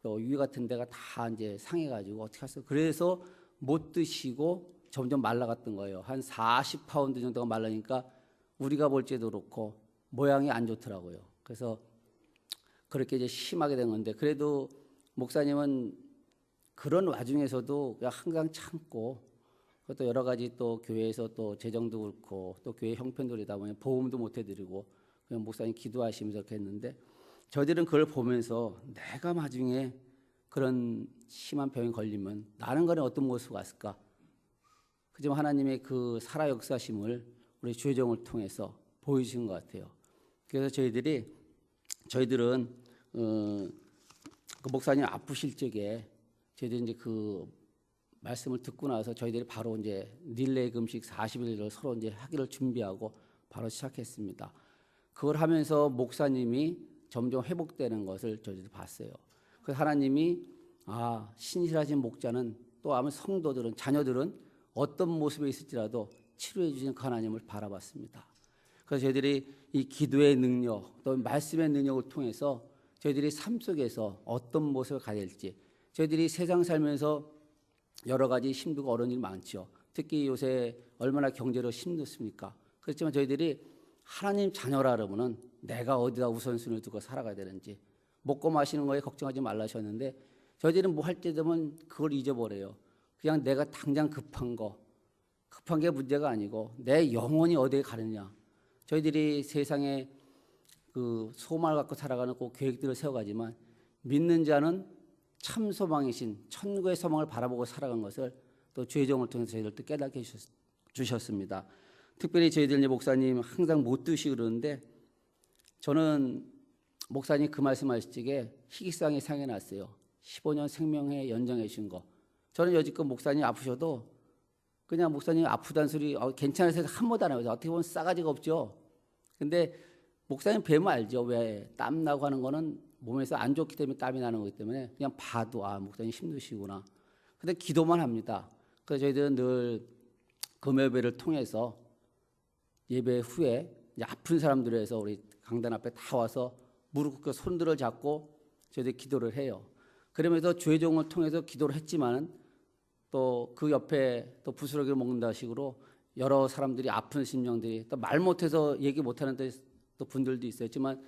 또 위 같은 데가 다 이제 상해가지고 어떻게 하세요? 그래서 못 드시고 점점 말라갔던 거예요. 한 40파운드 정도가 말라니까 우리가 볼 때도 그렇고 모양이 안 좋더라고요. 그래서 그렇게 이제 심하게 된 건데 그래도 목사님은 그런 와중에서도 그냥 항상 참고 또 여러 가지 또 교회에서 또 재정도 그렇고 또 교회 형편들이다 보니 보험도 못 해드리고 그냥 목사님 기도하시면서 이렇게 했는데 저희들은 그걸 보면서 내가 나중에 그런 심한 병에 걸리면 나는 거는 어떤 모습이 왔을까? 그지만 하나님의 그 살아 역사심을 우리 주의종을 통해서 보여주신 것 같아요. 그래서 저희들은 그 목사님 아프실 적에 저희들이 이제 그 말씀을 듣고 나서 저희들이 바로 이제 릴레이 금식 40일을 서로 이제 하기를 준비하고 바로 시작했습니다. 그걸 하면서 목사님이 점점 회복되는 것을 저희들이 봤어요. 그래서 하나님이 신실하신 목자는 또 아무 성도들은 자녀들은 어떤 모습에 있을지라도 치료해 주시는 그 하나님을 바라봤습니다. 그래서 저희들이 이 기도의 능력 또 말씀의 능력을 통해서 저희들이 삶 속에서 어떤 모습을 가야 될지 저희들이 세상 살면서 여러 가지 힘들고 어려운 일이 많죠. 특히 요새 얼마나 경제로 힘들습니까? 그렇지만 저희들이 하나님 자녀라 그러면은 내가 어디다 우선순위를 두고 살아가야 되는지 먹고 마시는 거에 걱정하지 말라 하셨는데 저희들은 뭐 할 때 되면 그걸 잊어버려요. 그냥 내가 당장 급한 게 문제가 아니고 내 영혼이 어디에 가느냐. 저희들이 세상에 그 소망을 갖고 살아가는 그 계획들을 세워가지만 믿는 자는 참 소망이신 천국의 소망을 바라보고 살아간 것을 또 주의 종을 통해서 저희들 또 깨닫게 주셨습니다. 특별히 저희들 목사님 항상 못 드시고 그러는데 저는 목사님 그 말씀하실 적에 희귀상이 상해 났어요. 15년 생명에 연장해 주신 거. 저는 여지껏 목사님 아프셔도 그냥 목사님 아프다는 소리 괜찮으세요 한 번도 안 해요. 어떻게 보면 싸가지가 없죠. 근데 목사님 뵈면 알죠. 왜 땀 나고 하는 거는 몸에서 안 좋기 때문에 땀이 나는 거기 때문에 그냥 봐도 목사님 힘드시구나. 근데 기도만 합니다. 그래서 저희들은 늘 금요예배를 통해서 예배 후에 이제 아픈 사람들을 해서 우리 강단 앞에 다 와서 무릎 꿇고 손들을 잡고 저희들이 기도를 해요. 그러면서 주의 종을 통해서 기도를 했지만은 또 그 옆에 또 부스러기를 먹는다 식으로 여러 사람들이 아픈 심령들이 또 말 못해서 얘기 못하는 또 분들도 있었지만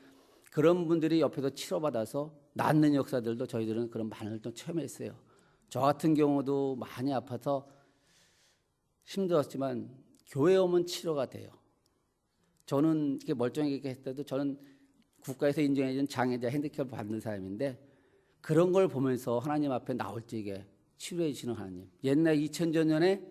그런 분들이 옆에서 치료받아서 낫는 역사들도 저희들은 그런 많은 또 체험했어요. 저 같은 경우도 많이 아파서 힘들었지만 교회 오면 치료가 돼요. 저는 이렇게 멀쩡하게 했을 때도 저는 국가에서 인정해준 장애자 핸디캡을 받는 사람인데 그런 걸 보면서 하나님 앞에 나올 적에 치료해 주시는 하나님. 옛날 2000년 전에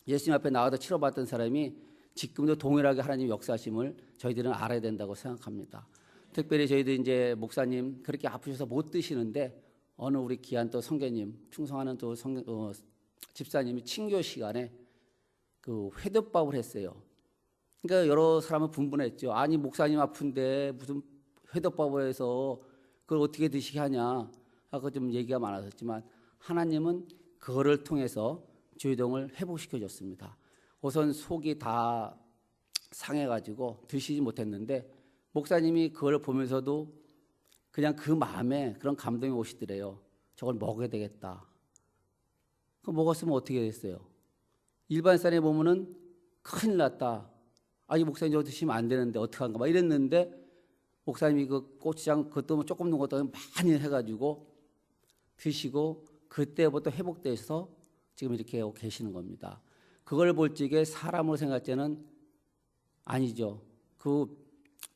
예수님 앞에 나와서 치료받던 사람이 지금도 동일하게 하나님 역사심을 저희들은 알아야 된다고 생각합니다. 특별히 저희들 이제 목사님 그렇게 아프셔서 못 드시는데 어느 우리 귀한 또 성교님 충성하는 또 집사님이 친교 시간에 그 회덮밥을 했어요. 그러니까 여러 사람은 분분했죠. 아니 목사님 아픈데 무슨 회덮밥을 해서 그걸 어떻게 드시게 하냐 하고 좀 얘기가 많았었지만 하나님은 그거를 통해서 주의동을 회복시켜 줬습니다. 우선 속이 다 상해가지고 드시지 못했는데 목사님이 그걸 보면서도 그냥 그 마음에 그런 감동이 오시더래요. 저걸 먹어야 되겠다. 그 먹었으면 어떻게 됐어요? 일반 사람이 보면은 큰일 났다. 아니 목사님 저거 드시면 안 되는데 어떡한가 막 이랬는데 목사님이 그 고추장 그것도 조금 넣은 것도 많이 해가지고 드시고 그때부터 회복돼서 지금 이렇게 계시는 겁니다. 그걸 볼 적에 사람으로 생각할 때는 아니죠. 그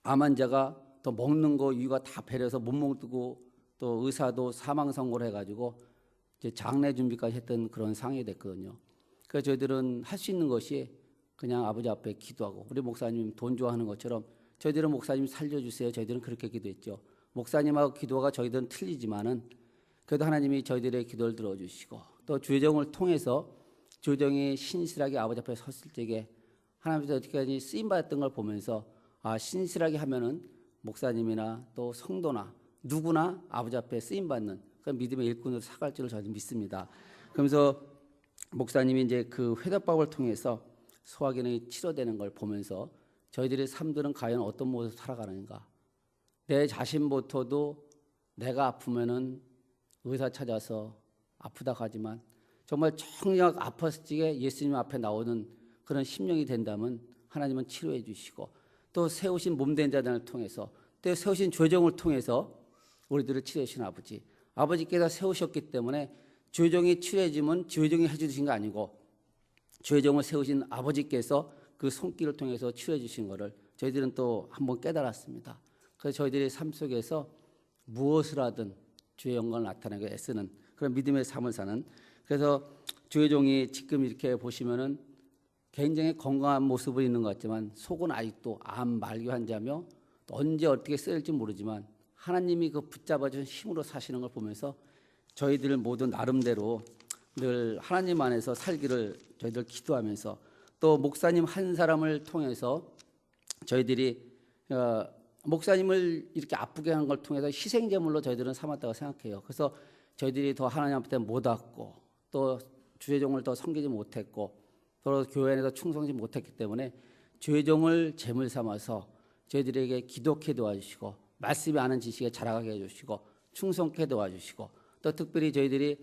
암 환자가 또 먹는 거 이유가 다 배려서 못 먹고 또 의사도 사망 선고를 해가지고 이제 장례 준비까지 했던 그런 상황이 됐거든요. 그래서 저희들은 할 수 있는 것이 그냥 아버지 앞에 기도하고 우리 목사님 돈 좋아하는 것처럼 저희들은 목사님 살려주세요. 저희들은 그렇게 기도했죠. 목사님하고 기도가 저희들은 틀리지만은 그래도 하나님이 저희들의 기도를 들어주시고 또 주여정을 통해서 주여정이 신실하게 아버지 앞에 섰을 적에 하나님께서 어떻게까지 쓰임받았던 걸 보면서 아 신실하게 하면은 목사님이나 또 성도나 누구나 아버지 앞에 쓰임받는 그런 믿음의 일꾼으로 살아갈 줄을 저는 믿습니다. 그러면서 목사님이 이제 그 회답법을 통해서 소화기능이 치료되는 걸 보면서 저희들의 삶들은 과연 어떤 모습으로 살아가는가. 내 자신부터도 내가 아프면은 의사 찾아서 아프다 하지만 정말 정작 아팠을 적에 예수님 앞에 나오는 그런 심령이 된다면 하나님은 치료해 주시고 또 세우신 몸된 자들을 통해서 또 세우신 조정을 통해서 우리들을 치료해 주신 아버지 아버지께서 세우셨기 때문에 조정이 치료해지면 조정이 해주신 거 아니고 조정을 세우신 아버지께서 그 손길을 통해서 치료해 주신 것을 저희들은 또 한번 깨달았습니다. 그래서 저희들의 삶 속에서 무엇을 하든 주의 영광을 나타내고 애쓰는 그런 믿음의 삶을 사는 그래서 주의 종이 지금 이렇게 보시면은 굉장히 건강한 모습을 있는 것 같지만 속은 아직도 암 말기 환자며 언제 어떻게 쓰일지 모르지만 하나님이 그 붙잡아준 힘으로 사시는 걸 보면서 저희들 모두 나름대로 늘 하나님 안에서 살기를 저희들 기도하면서 또 목사님 한 사람을 통해서 저희들이 목사님을 이렇게 아프게 하는 걸 통해서 희생제물로 저희들은 삼았다고 생각해요. 그래서 저희들이 더 하나님 앞에 못 왔고 또 주의 종을 더 섬기지 못했고 또 교회 안에서 충성하지 못했기 때문에 주의 종을 제물 삼아서 저희들에게 기독해 도와주시고 말씀이 아는 지식에 자라가게 해주시고 충성케 도와주시고 또 특별히 저희들이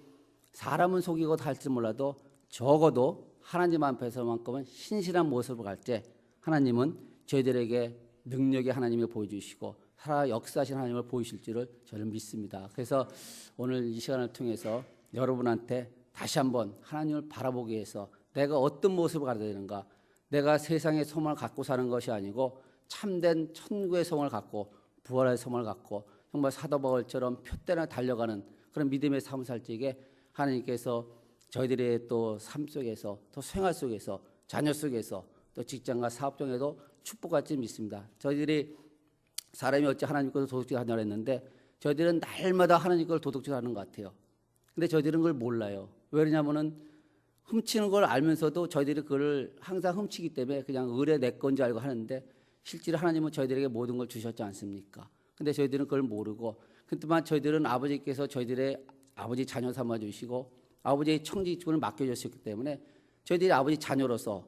사람은 속이고 다 할지 몰라도 적어도 하나님 앞에서만큼은 신실한 모습을 갈 때 하나님은 저희들에게 능력의 하나님을 보여주시고 살아 역사하신 하나님을 보이실 줄을 저는 믿습니다. 그래서 오늘 이 시간을 통해서 여러분한테 다시 한번 하나님을 바라보기 위해서 내가 어떤 모습을 가져야 되는가 내가 세상의 소망을 갖고 사는 것이 아니고 참된 천국의 소망을 갖고 부활의 소망을 갖고 정말 사도 바울처럼 표대나 달려가는 그런 믿음의 삶을 살 적에 하나님께서 저희들의 또 삶 속에서 또 생활 속에서 자녀 속에서 또 직장과 사업 중에도 축복할지 믿습니다. 저희들이 사람이 어찌 하나님 것을 도둑질하냐고 했는데 저희들은 날마다 하나님 걸 도둑질하는 것 같아요. 근데 저희들은 그걸 몰라요. 왜냐하면은 훔치는 걸 알면서도 저희들이 그걸 항상 훔치기 때문에 그냥 의뢰 내 건지 알고 하는데 실제로 하나님은 저희들에게 모든 걸 주셨지 않습니까? 근데 저희들은 그걸 모르고 그렇지만 저희들은 아버지께서 저희들의 아버지 자녀 삼아주시고 아버지의 청지기권을 맡겨주셨기 때문에 저희들이 아버지 자녀로서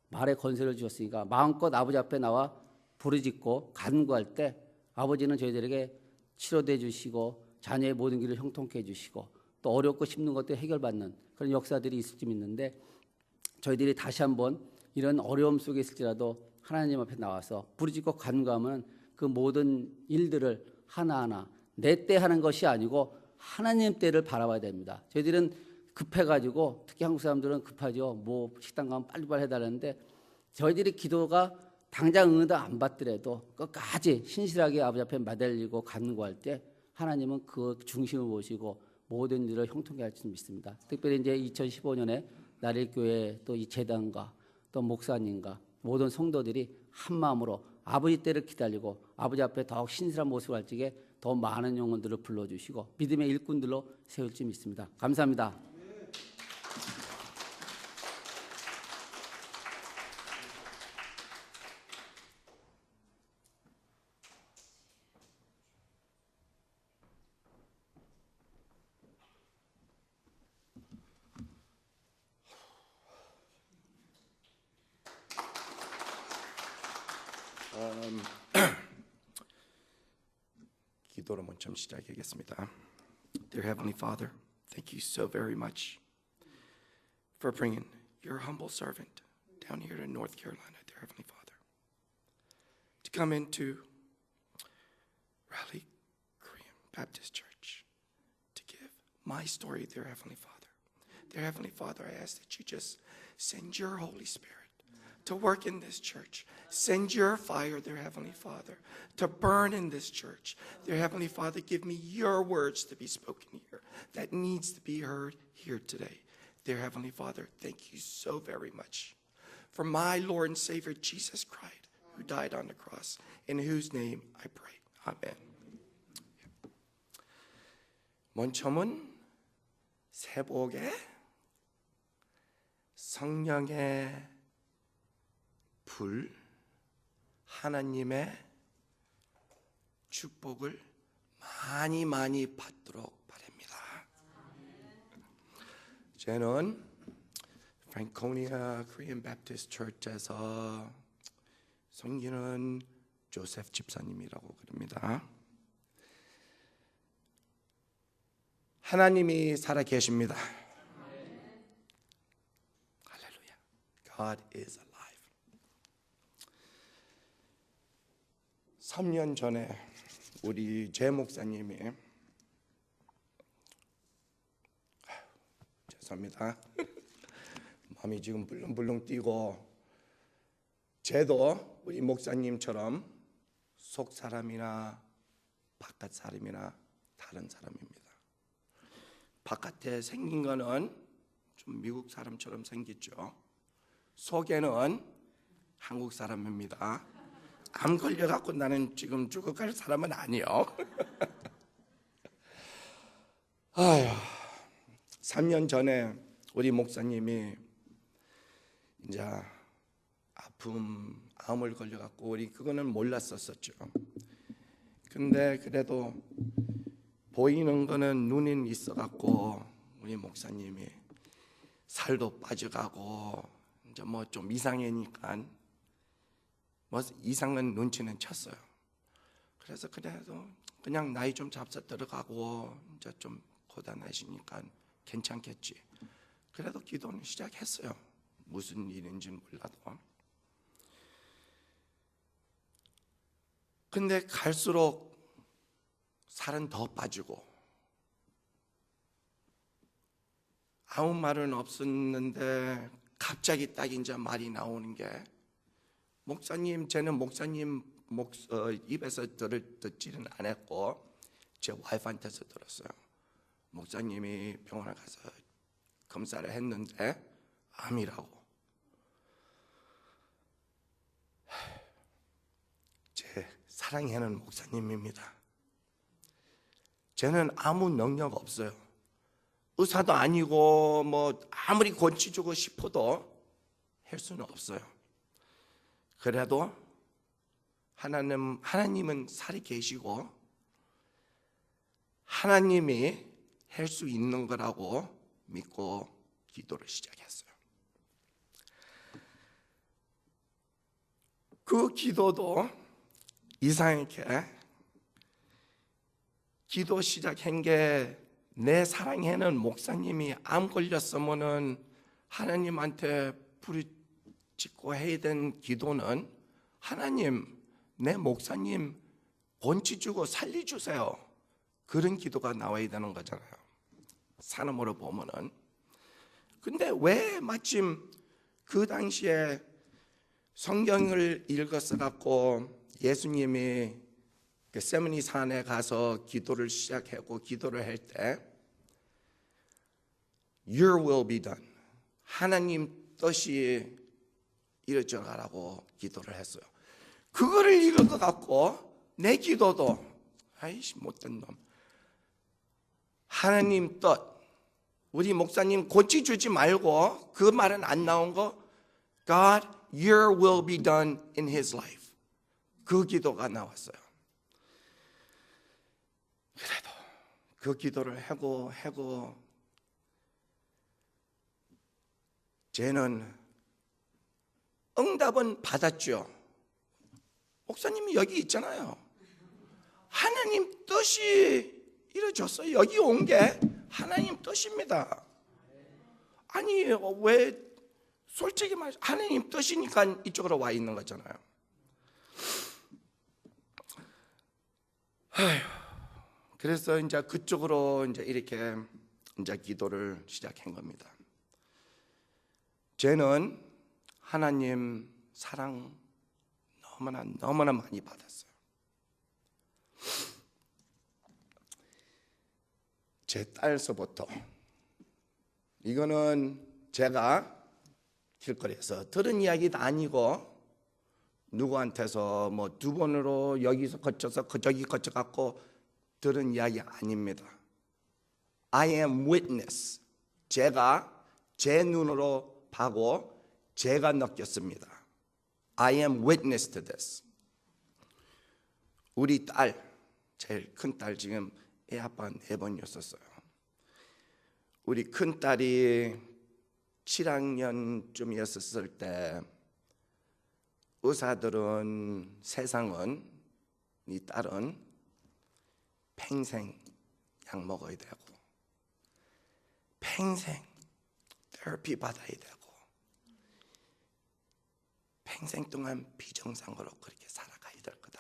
말의 권세를 주셨으니까 마음껏 아버지 앞에 나와 부르짖고 간구할 때 아버지는 저희들에게 치료돼 주시고 자녀의 모든 길을 형통케 해주시고 또 어렵고 힘든 것들 해결받는 그런 역사들이 있을지 믿는데 저희들이 다시 한번 이런 어려움 속에 있을지라도 하나님 앞에 나와서 부르짖고 간구하면 그 모든 일들을 하나하나 내 때 하는 것이 아니고 하나님 때를 바라봐야 됩니다. 저희들은 급해가지고 특히 한국 사람들은 급하죠. 뭐 식당 가면 빨리빨리 해달라는데 저희들이 기도가 당장 응답 안 받더라도 끝까지 신실하게 아버지 앞에 매달리고 간구할 때 하나님은 그 중심을 보시고 모든 일을 형통케 할 줄 믿습니다. 특별히 이제 2015년에 나릴교회 또 이 재단과 또 목사님과 모든 성도들이 한 마음으로 아버지 때를 기다리고 아버지 앞에 더욱 신실한 모습을 할 적에 더 많은 영혼들을 불러주시고 믿음의 일꾼들로 세울 줄 믿습니다. 감사합니다. 기도로 먼저 시작하겠습니다. Dear Heavenly Father, thank you so very much for bringing your humble servant down here to North Carolina, dear Heavenly Father, to come into Raleigh Korean Baptist Church to give my story, dear Heavenly Father. Dear Heavenly Father, I ask that you just send your Holy Spirit to work in this church. Send your fire, dear Heavenly Father, to burn in this church. Dear Heavenly Father, give me your words to be spoken here that needs to be heard here today. Dear Heavenly Father, thank you so very much for my Lord and Savior, Jesus Christ, who died on the cross, in whose name I pray. Amen. 먼저는 새복에 성령의 불, 하나님의 축복을 많이 받도록 바랍니다. 저는 프랭코니아 코리안 배프티스트 처치에서 섬기는 조셉 집사님이라고 그럽니다. 하나님이 살아 계십니다. 할렐루야. God is alive. 3년 전에 우리 제 목사님이 죄송합니다. 마음이 지금 불렁불렁 뛰고 쟤도 우리 목사님처럼 속 사람이나 바깥 사람이나 다른 사람입니다. 바깥에 생긴 거는 좀 미국 사람처럼 생겼죠. 속에는 한국 사람입니다. 암 걸려갖고 나는 지금 죽어갈 사람은 아니요. 아휴, 3년 전에 우리 목사님이 이제 암을 걸려갖고 우리 그거는 몰랐었죠. 근데 그래도 보이는 거는 눈은 있어갖고 우리 목사님이 살도 빠져가고 이제 뭐 좀 이상하니까 뭐 이상한 눈치는 쳤어요. 그래서 그래도 그냥 나이 좀 잡사 들어가고 이제 좀 고단하시니까 괜찮겠지. 그래도 기도는 시작했어요. 무슨 일인지는 몰라도. 근데 갈수록 살은 더 빠지고 아무 말은 없었는데 갑자기 딱 이제 말이 나오는 게 목사님, 쟤는 목사님 입에서 듣지는 않았고 제 와이프한테서 들었어요. 목사님이 병원에 가서 검사를 했는데 암이라고. 제 사랑하는 목사님입니다. 쟤는 아무 능력 없어요. 의사도 아니고 뭐 아무리 권치 주고 싶어도 할 수는 없어요. 그래도 하나님은 살이 계시고 하나님이 할 수 있는 거라고 믿고 기도를 시작했어요. 그 기도도 이상하게 기도 시작한 게 내 사랑하는 목사님이 암 걸렸으면은 하나님한테 부르짖고 해야 된 기도는 하나님, 내 목사님 권치 주고 살려주세요. 그런 기도가 나와야 되는 거잖아요. 사람으로 보면은. 근데 왜 마침 그 당시에 성경을 읽었어 갖고 예수님이 겟세마니 산에 가서 기도를 시작하고 기도를 할 때 Your will be done. 하나님 뜻이 이루어져 가라고 기도를 했어요. 그거를 읽어 갖고 내 기도도 아이씨 못된 놈. 하나님 뜻. 우리 목사님 고치 주지 말고 그 말은 안 나온 거 God, your will be done in his life. 그 기도가 나왔어요. 그래도 그 기도를 하고 쟤는 응답은 받았죠. 목사님이 여기 있잖아요. 하나님 뜻이 이루어졌어요. 여기 온 게 하나님 뜻입니다. 아니 왜 솔직히 말해서 하나님 뜻이니까 이쪽으로 와 있는 거잖아요. 그래서 이제 그쪽으로 이제 이렇게 이제 기도를 시작한 겁니다. 쟤는 하나님 사랑 너무나 많이 받았어요. 제 딸서부터 이거는 제가 길거리에서 들은 이야기도 아니고 누구한테서 뭐 두 번으로 여기서 거쳐서 저기 거쳐갖고 들은 이야기 아닙니다. I am witness. 제가 제 눈으로 보고 제가 느꼈습니다. I am witness to this. 우리 딸, 제일 큰 딸 지금 애 아빠 4번이었었어요. 우리 큰 딸이 7학년쯤이었을 때 의사들은 세상은 이 딸은 평생 약 먹어야 되고 평생 테라피 받아야 되고 평생 동안 비정상으로 그렇게 살아가야 될 거다.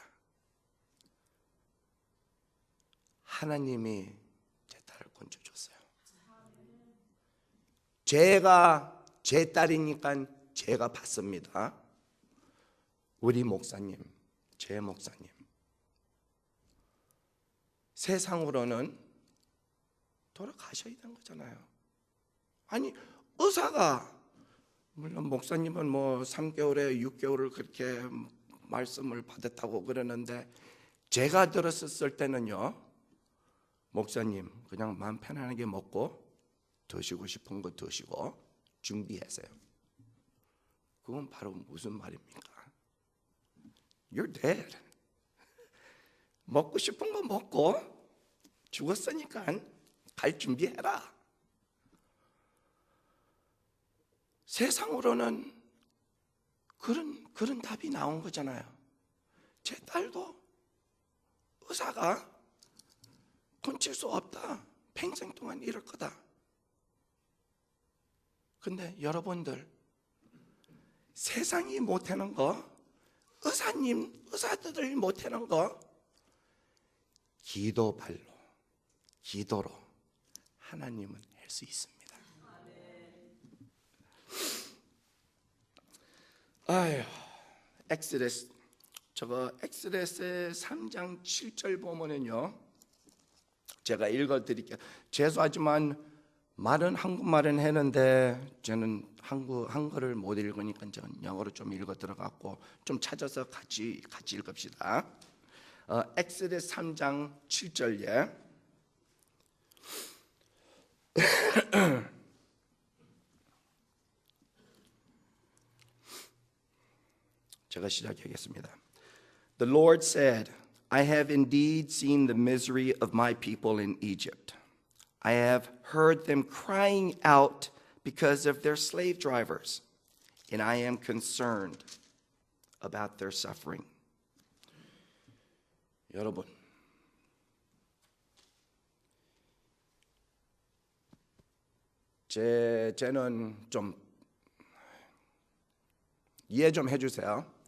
하나님이 제 딸을 건져줬어요. 제가 제 딸이니까 제가 받습니다. 우리 목사님, 제 목사님. 세상으로는 돌아가셔야 되는 거잖아요. 아니 의사가 물론 목사님은 뭐 3개월에 6개월을 그렇게 말씀을 받았다고 그러는데 제가 들었을 때는요, 목사님 그냥 마음 편안하게 먹고 드시고 싶은 거 드시고 준비하세요. 그건 바로 무슨 말입니까? You're dead. 먹고 싶은 거 먹고 죽었으니까 갈 준비해라. 세상으로는 그런 답이 나온 거잖아요. 제 딸도 의사가 고칠 수 없다. 평생 동안 이럴 거다. 근데 여러분들 세상이 못하는 거, 의사들이 못하는 거 기도로 하나님은 할 수 있습니다. 아유, 엑스레스 엑스레스의 3장 7절 보면은요, 제가 읽어드릴게요. 죄송하지만 말은 한국말은 했는데 저는 한글을 못 읽으니까 저는 영어로 좀 읽어 들어갔고 좀 찾아서 같이 읽읍시다. 엑스레스 3장 7절에 제가 시작하겠습니다. The Lord said, I have indeed seen the misery of my people in Egypt. I have heard them crying out because of their slave drivers, and I am concerned about their suffering. 여러분, 쟤는 좀 이해 좀 해주세요.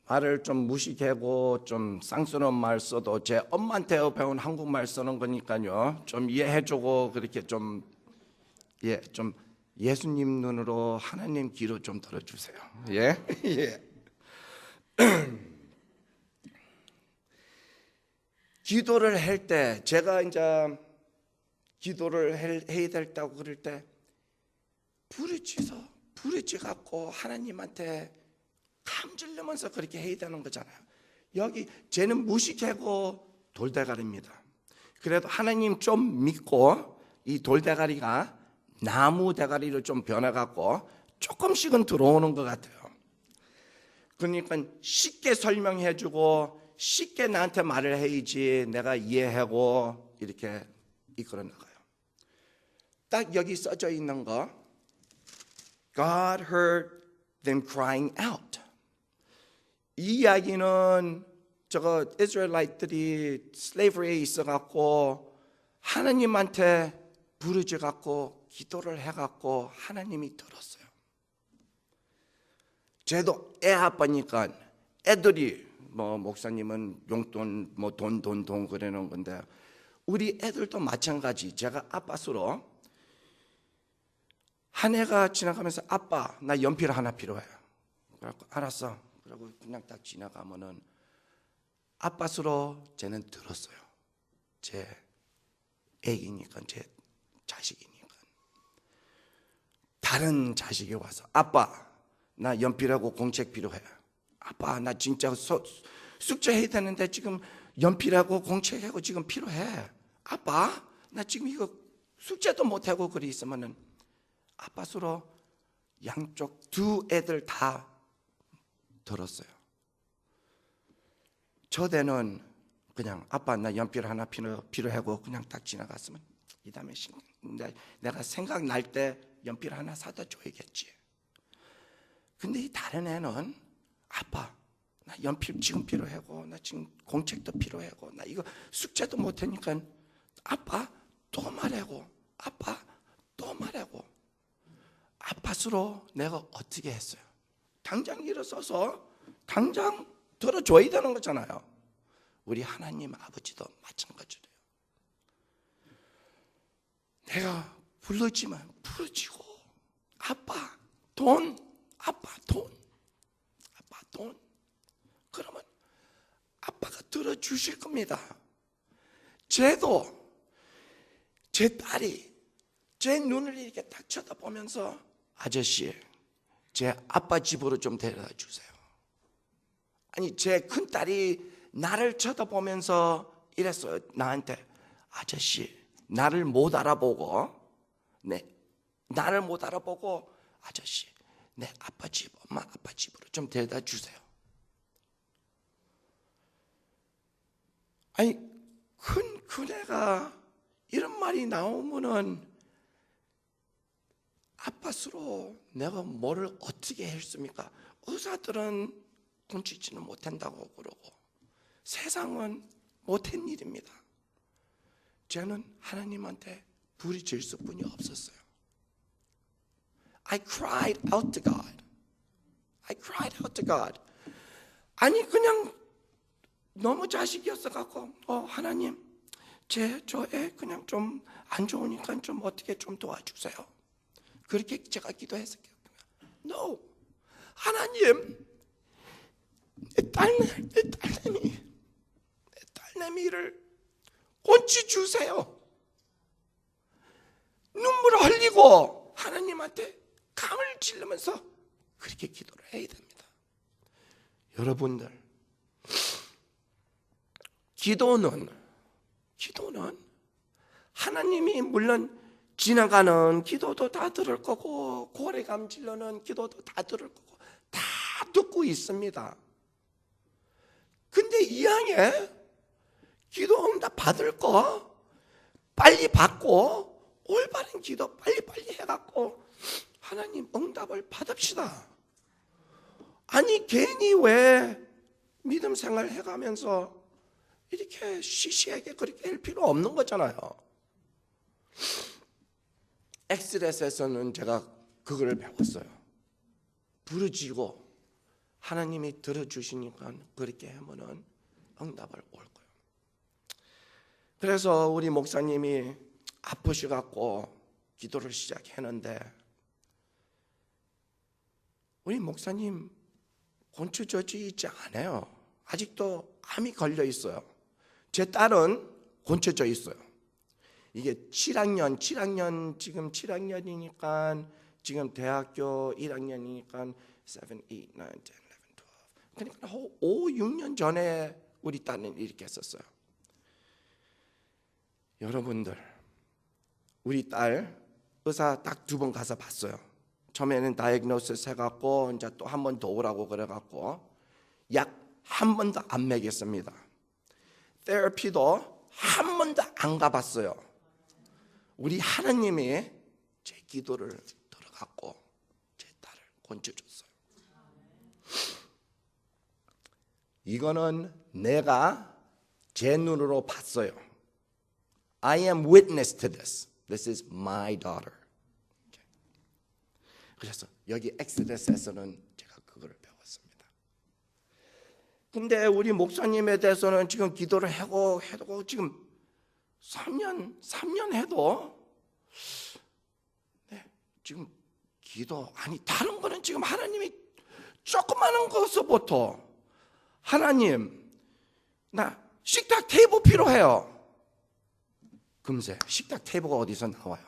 말을 좀 무식하고 좀 쌍스러운 말 써도 제 엄마한테 배운 한국말 쓰는 거니까요. 좀 이해해주고 그렇게 좀 예수님 눈으로 하나님 귀로 좀 들어주세요. 예. 기도를 할 때 제가 이제 기도를 해야 된다고 그럴 때 부르짖어 갖고 하나님한테 감질르면서 그렇게 해야 되는 거잖아요. 여기 쟤는 무식하고 돌대가리입니다. 그래도 하나님 좀 믿고 이 돌대가리가 나무 대가리로 좀 변해갖고 조금씩은 들어오는 것 같아요. 그러니까 쉽게 설명해주고 쉽게 나한테 말을 해야지 내가 이해하고 이렇게 이끌어 나가요. 딱 여기 써져 있는 거, God heard them crying out. 이 이야기는 저거 이스라엘라이트들이 슬레이브리에 있어갖고 하나님한테 부르짖어갖고 기도를 해갖고 하나님이 들었어요. 쟤도 애 아빠니까 애들이 뭐 목사님은 용돈 뭐 돈 그러는 건데 우리 애들도 마찬가지. 제가 아빠수로 한 해가 지나가면서 아빠 나 연필 하나 필요해. 그래갖고 알았어. 그러고 그냥 딱 지나가면은 아빠수로 쟤는 들었어요. 제 애기니까 제 자식이니까. 다른 자식이 와서 아빠 나 연필하고 공책 필요해. 아빠 나 진짜 숙제해야 되는데 지금 연필하고 공책하고 지금 필요해. 아빠 나 지금 이거 숙제도 못하고 그리 있으면은 아빠 수로 양쪽 두 애들 다 들었어요. 저 때는 그냥 아빠 나 연필 하나 필요하고 그냥 딱 지나갔으면 이 다음에 내가 생각날 때 연필 하나 사다 줘야겠지. 근데 이 다른 애는 아빠 나 연필 지금 필요하고 나 지금 공책도 필요하고 나 이거 숙제도 못하니까 아빠 또 말하고 아빠 또 말하고 아빠스로 내가 어떻게 했어요? 당장 일어서서 당장 들어줘야 되는 거잖아요. 우리 하나님 아버지도 마찬가지예요. 내가 부르지만 부르지고 아빠 돈 그러면 아빠가 들어주실 겁니다. 쟤도 제 딸이 제 눈을 이렇게 딱 쳐다보면서 아저씨 제 아빠 집으로 좀 데려다 주세요. 아니 제 큰딸이 나를 쳐다보면서 이랬어요. 나한테 아저씨 나를 못 알아보고 나를 못 알아보고 아저씨 내 아빠 집 엄마 아빠 집으로 좀 데려다 주세요. 아니 큰 애가 이런 말이 나오면은 아빠스로 내가 뭐를 어떻게 했습니까? 의사들은 곤치지는 못한다고 그러고 세상은 못한 일입니다. 저는 하나님한테 부르짖을 수뿐이 없었어요. I cried out to God. I cried out to God. 아니 그냥 너무 자식이었어 갖고 하나님 저 애 그냥 좀 안 좋으니까 좀 어떻게 좀 도와주세요. 그렇게 제가 기도했어요. No, 하나님 내 딸내미를 곤치 주세요. 눈물을 흘리고 하나님한테 감을 찔르면서 그렇게 기도를 해야 됩니다. 여러분들 기도는 하나님이 물론 지나가는 기도도 다 들을 거고 고래감 질러는 기도도 다 들을 거고 다 듣고 있습니다. 근데 이왕에 기도 응답 받을 거 빨리 받고 올바른 기도 빨리 해갖고 하나님 응답을 받읍시다. 아니 괜히 왜 믿음 생활 해가면서 이렇게 시시하게 그렇게 할 필요 없는 거잖아요. 엑스레스에서는 제가 그거를 배웠어요. 부르짖고 하나님이 들어주시니까 그렇게 하면은 응답을 올 거예요. 그래서 우리 목사님이 아프셔갖고 기도를 시작했는데 우리 목사님 곤추저지 있지 않아요. 아직도 암이 걸려 있어요. 제 딸은 곤추져 있어요. 이게 7학년 지금 7학년이니까 지금 대학교 1학년이니까 7, 8, 9, 10, 11, 12 그러니까 5, 6년 전에 우리 딸은 이렇게 했었어요. 여러분들 우리 딸 의사 딱 2번 가서 봤어요. 처음에는 다이어그노시스 해갖고 이제 또 한 번 더 오라고 그래갖고 약 한 번도 안 먹였습니다. 테라피도 한 번도 안 가봤어요. 우리 하나님이 제 기도를 들어갖고 제 딸을 건져줬어요. 이거는 내가 제 눈으로 봤어요. I am witness to this. This is my daughter. 그래서 여기 엑스odus에서는 제가 그거를 배웠습니다. 근데 우리 목사님에 대해서는 지금 기도를 하고 지금 3년 해도 지금 기도 아니 다른 거는 지금 하나님이 조그마한 것부터 하나님 나 식탁 테이블 필요해요. 금세 식탁 테이블가 어디서 나와요?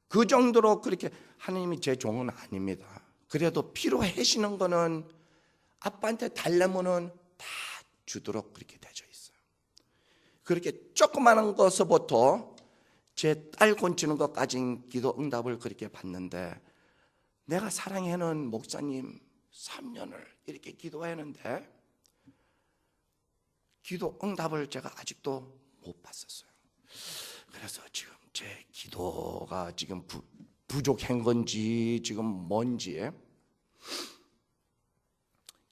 그 정도로 그렇게 하나님이 제 종은 아닙니다. 그래도 필요하시는 거는 아빠한테 달라면은 다 주도록 그렇게 되어 있어요. 그렇게 조그마한 것부터 제 딸 곤치는 것까지 기도 응답을 그렇게 받는데 내가 사랑하는 목사님 3년을 이렇게 기도했는데 기도 응답을 제가 아직도 못 봤었어요. 그래서 지금 제 기도가 지금 부족한 건지 지금 뭔지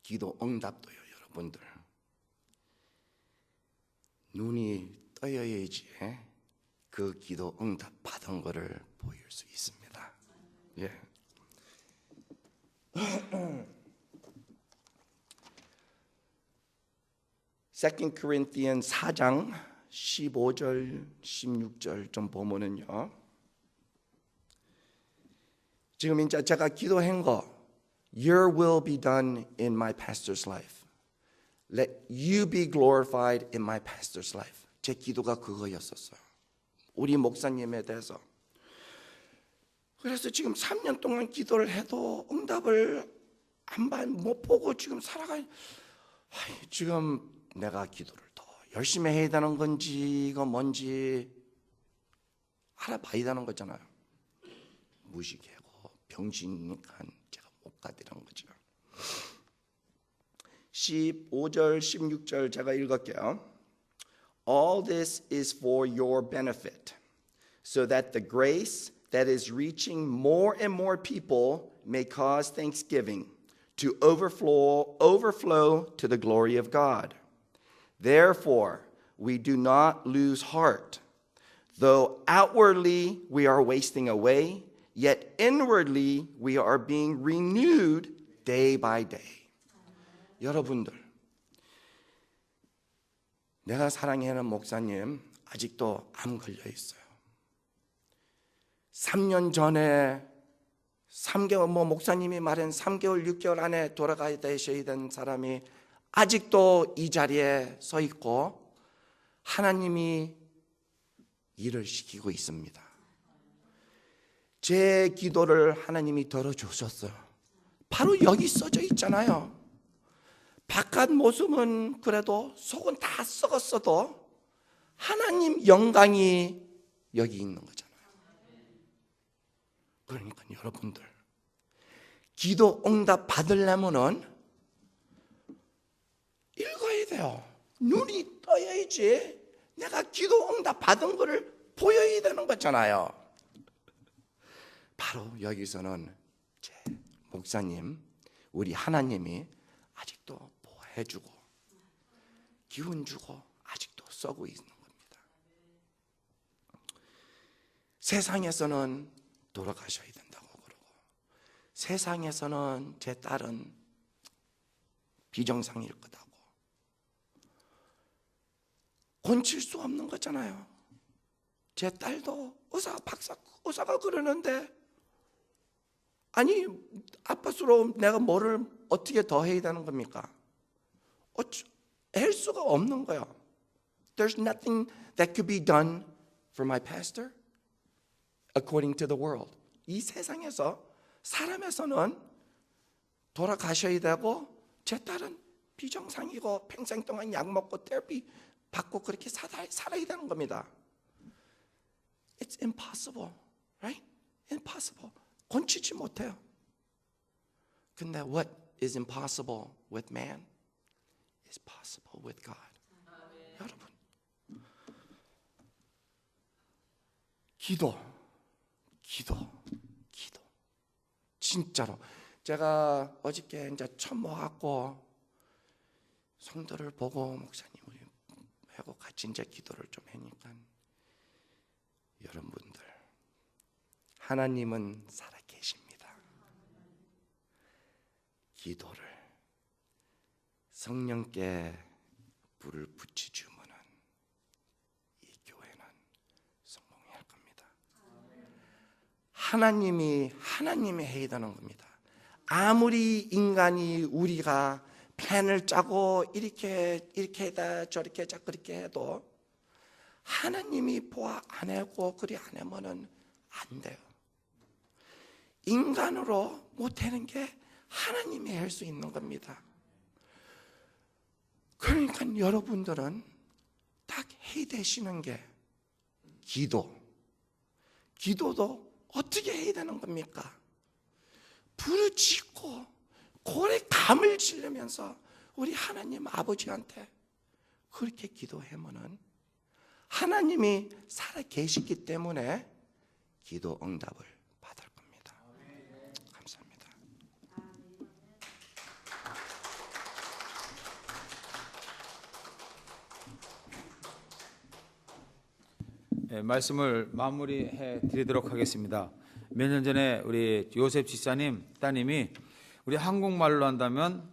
기도 응답도요 여러분들 눈이 떠야지 그 기도 응답 받은 거를 보일 수 있습니다. 예. Second Corinthians 4장 15절 16절 좀 보면은요. 지금 이제 제가 기도한 거 Your will be done in my pastor's life. Let you be glorified in my pastor's life. 제 기도가 그거였었어요. 우리 목사님에 대해서. 그래서 지금 3년 동안 기도를 해도 응답을 못 보고 지금 지금 내가 기도를 더 열심히 해야 되는 건지 이거 뭔지 알아봐야 되는 거잖아요. 무식하고 병신이니까 제가 못 가더란 거죠. 15절 16절 제가 읽을게요. All this is for your benefit, so that the grace that is reaching more and more people may cause thanksgiving to overflow to the glory of God. Therefore, we do not lose heart. Though outwardly we are wasting away, yet inwardly we are being renewed day by day. 여러분들, 내가 사랑하는 목사님 아직도 암 걸려 있어요. 3년 전에 3개월 목사님이 말한 3개월 6개월 안에 돌아가야 되셔야 된 사람이 아직도 이 자리에 서 있고 하나님이 일을 시키고 있습니다. 제 기도를 하나님이 들어주셨어요. 바로 여기 써져 있잖아요. 바깥 모습은 그래도 속은 다 썩었어도 하나님 영광이 여기 있는 거잖아요. 그러니까 여러분들 기도 응답 받으려면은 읽어야 돼요. 눈이 떠야지 내가 기도 응답 받은 거를 보여야 되는 거잖아요. 바로 여기서는 제 목사님 우리 하나님이 아직도 보호해주고 기운 주고 아직도 써고 있는 겁니다. 세상에서는 돌아가셔야 된다고 그러고 세상에서는 제 딸은 비정상일 거다고 고칠 수 없는 거잖아요. 제 딸도 의사가 그러는데 아니 아빠스러워 내가 뭐를 어떻게 더 해야 되는 겁니까? 할 수가 없는 거예요. There's nothing that could be done for my pastor according to the world. 이 세상에서 사람에서는 돌아가셔야 되고 제 딸은 비정상이고 평생 동안 약 먹고 테라피 받고 그렇게 살아야 되는 겁니다. It's impossible, right? Impossible. 고치지 못해요. 근데 what is impossible with man is possible with God. 여러분, 기도. 진짜로 제가 어저께 이제 처음 와갖고 성도를 보고 목사님 우리 하고 같이 이제 기도를 좀 하니까 여러분들 하나님은 살아 계십니다. 기도를 성령께 불을 붙여주면은 이 교회는 성공할 겁니다. 하나님이 해야 되는 겁니다. 아무리 인간이 우리가 펜을 짜고 이렇게 해다 저렇게 해다 그렇게 해도 하나님이 보아 안 하고 그리 안 하면은 안 돼요. 인간으로 못하는 게 하나님이 할 수 있는 겁니다. 그러니까 여러분들은 딱 해야 되시는 게 기도도 어떻게 해야 되는 겁니까? 부르짖고 고래 감을 지르면서 우리 하나님 아버지한테 그렇게 기도하면은 하나님이 살아 계시기 때문에 기도 응답을 받을 겁니다. 감사합니다. 네, 말씀을 마무리해 드리도록 하겠습니다. 몇 년 전에 우리 요셉 집사님 따님이 우리 한국말로 한다면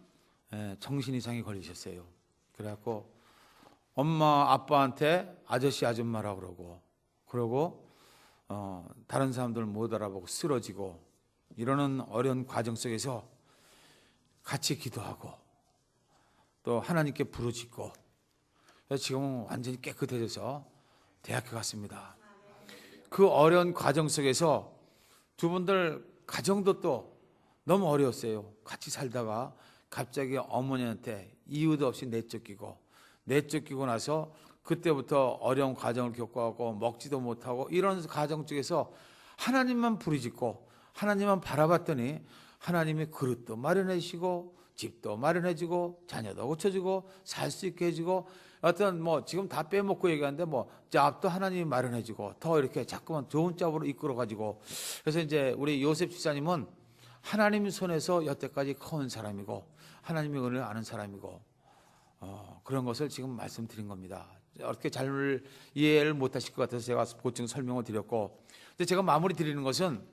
정신 이상이 걸리셨어요. 그래갖고 엄마 아빠한테 아저씨 아줌마라고 그러고 다른 사람들 못 알아보고 쓰러지고 이러는 어려운 과정 속에서 같이 기도하고 또 하나님께 부르짖고 지금은 완전히 깨끗해져서 대학교 갔습니다. 그 어려운 과정 속에서 두 분들 가정도 또 너무 어려웠어요. 같이 살다가 갑자기 어머니한테 이유도 없이 내쫓기고 나서 그때부터 어려운 과정을 겪어가고 먹지도 못하고 이런 과정 쪽에서 하나님만 부르짖고 하나님만 바라봤더니 하나님이 그릇도 마련해 주시고 집도 마련해 주고 자녀도 고쳐주고 살 수 있게 해주고 어떤 지금 다 빼먹고 얘기하는데 짭도 하나님이 마련해 주고 더 이렇게 자꾸만 좋은 짭으로 이끌어 가지고 그래서 이제 우리 요셉 집사님은 하나님 손에서 여태까지 커온 사람이고 하나님의 은혜를 아는 사람이고 그런 것을 지금 말씀드린 겁니다. 어떻게 잘 이해를 못하실 것 같아서 제가 보충 설명을 드렸고, 근데 제가 마무리 드리는 것은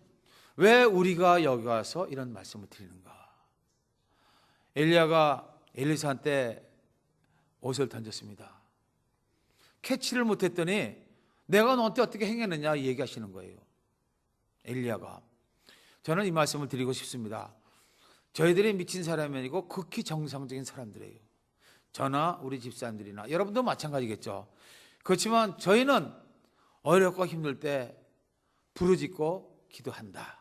왜 우리가 여기 와서 이런 말씀을 드리는가? 엘리야가 엘리사한테 옷을 던졌습니다. 캐치를 못했더니 내가 너한테 어떻게 행했느냐 얘기하시는 거예요. 엘리야가. 저는 이 말씀을 드리고 싶습니다. 저희들이 미친 사람이 아니고 극히 정상적인 사람들이에요. 저나 우리 집사님들이나 여러분도 마찬가지겠죠. 그렇지만 저희는 어렵고 힘들 때 부르짖고 기도한다.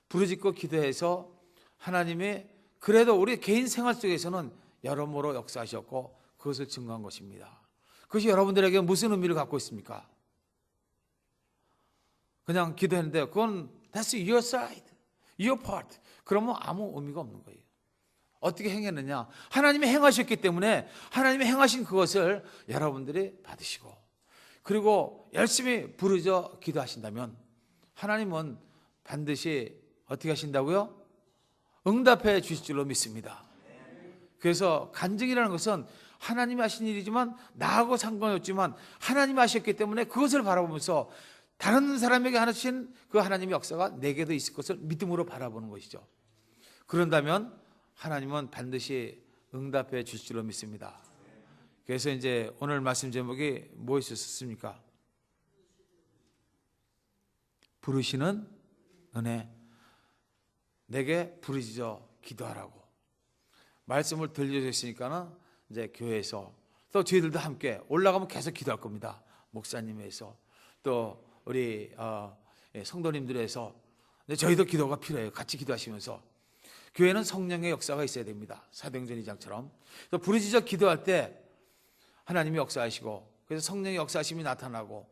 부르짖고 기도해서 하나님이 그래도 우리 개인 생활 속에서는 여러모로 역사하셨고 그것을 증거한 것입니다. 그것이 여러분들에게 무슨 의미를 갖고 있습니까? 그냥 기도했는데 그건 that's your side, your part. 그러면 아무 의미가 없는 거예요. 어떻게 행했느냐? 하나님이 행하셨기 때문에 하나님이 행하신 그것을 여러분들이 받으시고 그리고 열심히 부르짖어 기도하신다면 하나님은 반드시 어떻게 하신다고요? 응답해 주실 줄로 믿습니다. 그래서 간증이라는 것은 하나님이 하신 일이지만 나하고 상관이 없지만 하나님이 하셨기 때문에 그것을 바라보면서 다른 사람에게 하신 그 하나님의 역사가 내게도 있을 것을 믿음으로 바라보는 것이죠. 그런다면 하나님은 반드시 응답해 주실 줄로 믿습니다. 그래서 이제 오늘 말씀 제목이 무엇이었습니까? 부르시는 은혜. 내게 부르짖어 기도하라고 말씀을 들려주셨으니까는 이제 교회에서 또 저희들도 함께 올라가면 계속 기도할 겁니다. 목사님에서 또 우리 성도님들에서 저희도 기도가 필요해요. 같이 기도하시면서 교회는 성령의 역사가 있어야 됩니다. 사도행전 2장처럼 부르짖어 기도할 때 하나님이 역사하시고 그래서 성령의 역사하심이 나타나고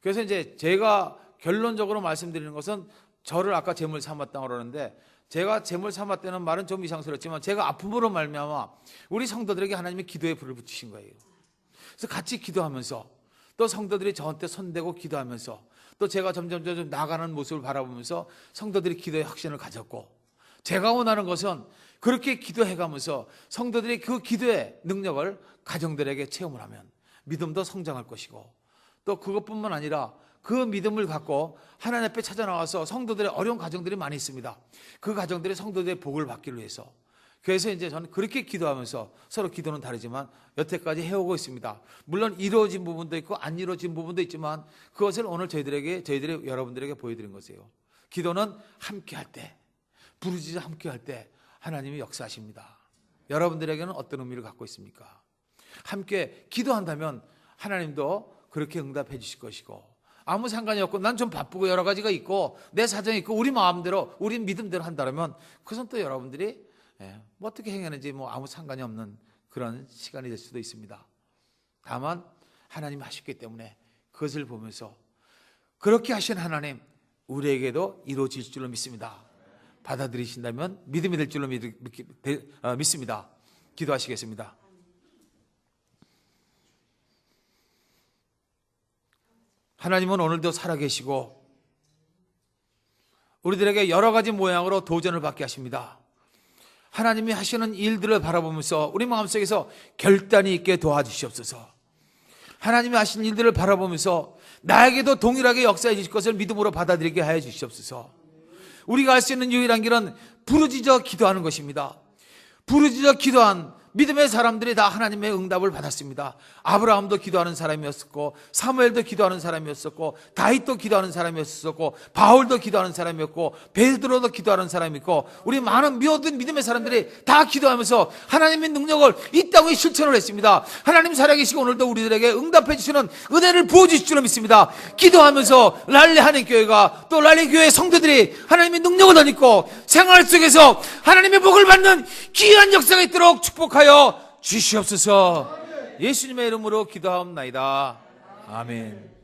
그래서 이제 제가 결론적으로 말씀드리는 것은 저를 아까 제물 삼았다고 그러는데 제가 제물 삼았다는 말은 좀 이상스럽지만 제가 아픔으로 말미암아 우리 성도들에게 하나님이 기도의 불을 붙이신 거예요. 그래서 같이 기도하면서 또 성도들이 저한테 손대고 기도하면서 또 제가 점점 나아가는 모습을 바라보면서 성도들이 기도의 확신을 가졌고 제가 원하는 것은 그렇게 기도해가면서 성도들이 그 기도의 능력을 가정들에게 체험을 하면 믿음도 성장할 것이고, 또 그것뿐만 아니라 그 믿음을 갖고 하나님 앞에 찾아 나와서 성도들의 어려운 가정들이 많이 있습니다. 그 가정들이 성도들의 복을 받기를 위해서, 그래서 이제 저는 그렇게 기도하면서, 서로 기도는 다르지만 여태까지 해오고 있습니다. 물론 이루어진 부분도 있고 안 이루어진 부분도 있지만 그것을 오늘 저희들이 여러분들에게 보여드린 것이에요. 기도는 함께 할 때, 부르짖어 함께 할 때 하나님이 역사하십니다. 여러분들에게는 어떤 의미를 갖고 있습니까? 함께 기도한다면 하나님도 그렇게 응답해 주실 것이고, 아무 상관이 없고 난 좀 바쁘고 여러 가지가 있고 내 사정이 있고 우리 마음대로 우리 믿음대로 한다면 그것은 또 여러분들이 뭐 어떻게 행하는지 뭐 아무 상관이 없는 그런 시간이 될 수도 있습니다. 다만 하나님이 하셨기 때문에 그것을 보면서 그렇게 하신 하나님, 우리에게도 이루어질 줄로 믿습니다. 받아들이신다면 믿음이 될 줄로 믿습니다. 기도하시겠습니다. 하나님은 오늘도 살아계시고 우리들에게 여러 가지 모양으로 도전을 받게 하십니다. 하나님이 하시는 일들을 바라보면서 우리 마음속에서 결단이 있게 도와주시옵소서. 하나님이 하신 일들을 바라보면서 나에게도 동일하게 역사해 주실 것을 믿음으로 받아들이게 하여 주시옵소서. 우리가 할 수 있는 유일한 길은 부르짖어 기도하는 것입니다. 부르짖어 기도한 믿음의 사람들이 다 하나님의 응답을 받았습니다. 아브라함도 기도하는 사람이었었고, 사무엘도 기도하는 사람이었었고, 다윗도 기도하는 사람이었었고, 바울도 기도하는 사람이었고, 베드로도 기도하는 사람이었고, 우리 많은 모든 믿음의 사람들이 다 기도하면서 하나님의 능력을 이 땅에 실천을 했습니다. 하나님 살아계시고 오늘도 우리들에게 응답해 주시는 은혜를 부어주실 줄 믿습니다. 기도하면서 랄리 한인교회가, 또 랄리 교회 성도들이 하나님의 능력을 얻고 생활 속에서 하나님의 복을 받는 귀한 역사가 있도록 축복하여 주시옵소서. 예수님의 이름으로 기도하옵나이다. 아멘.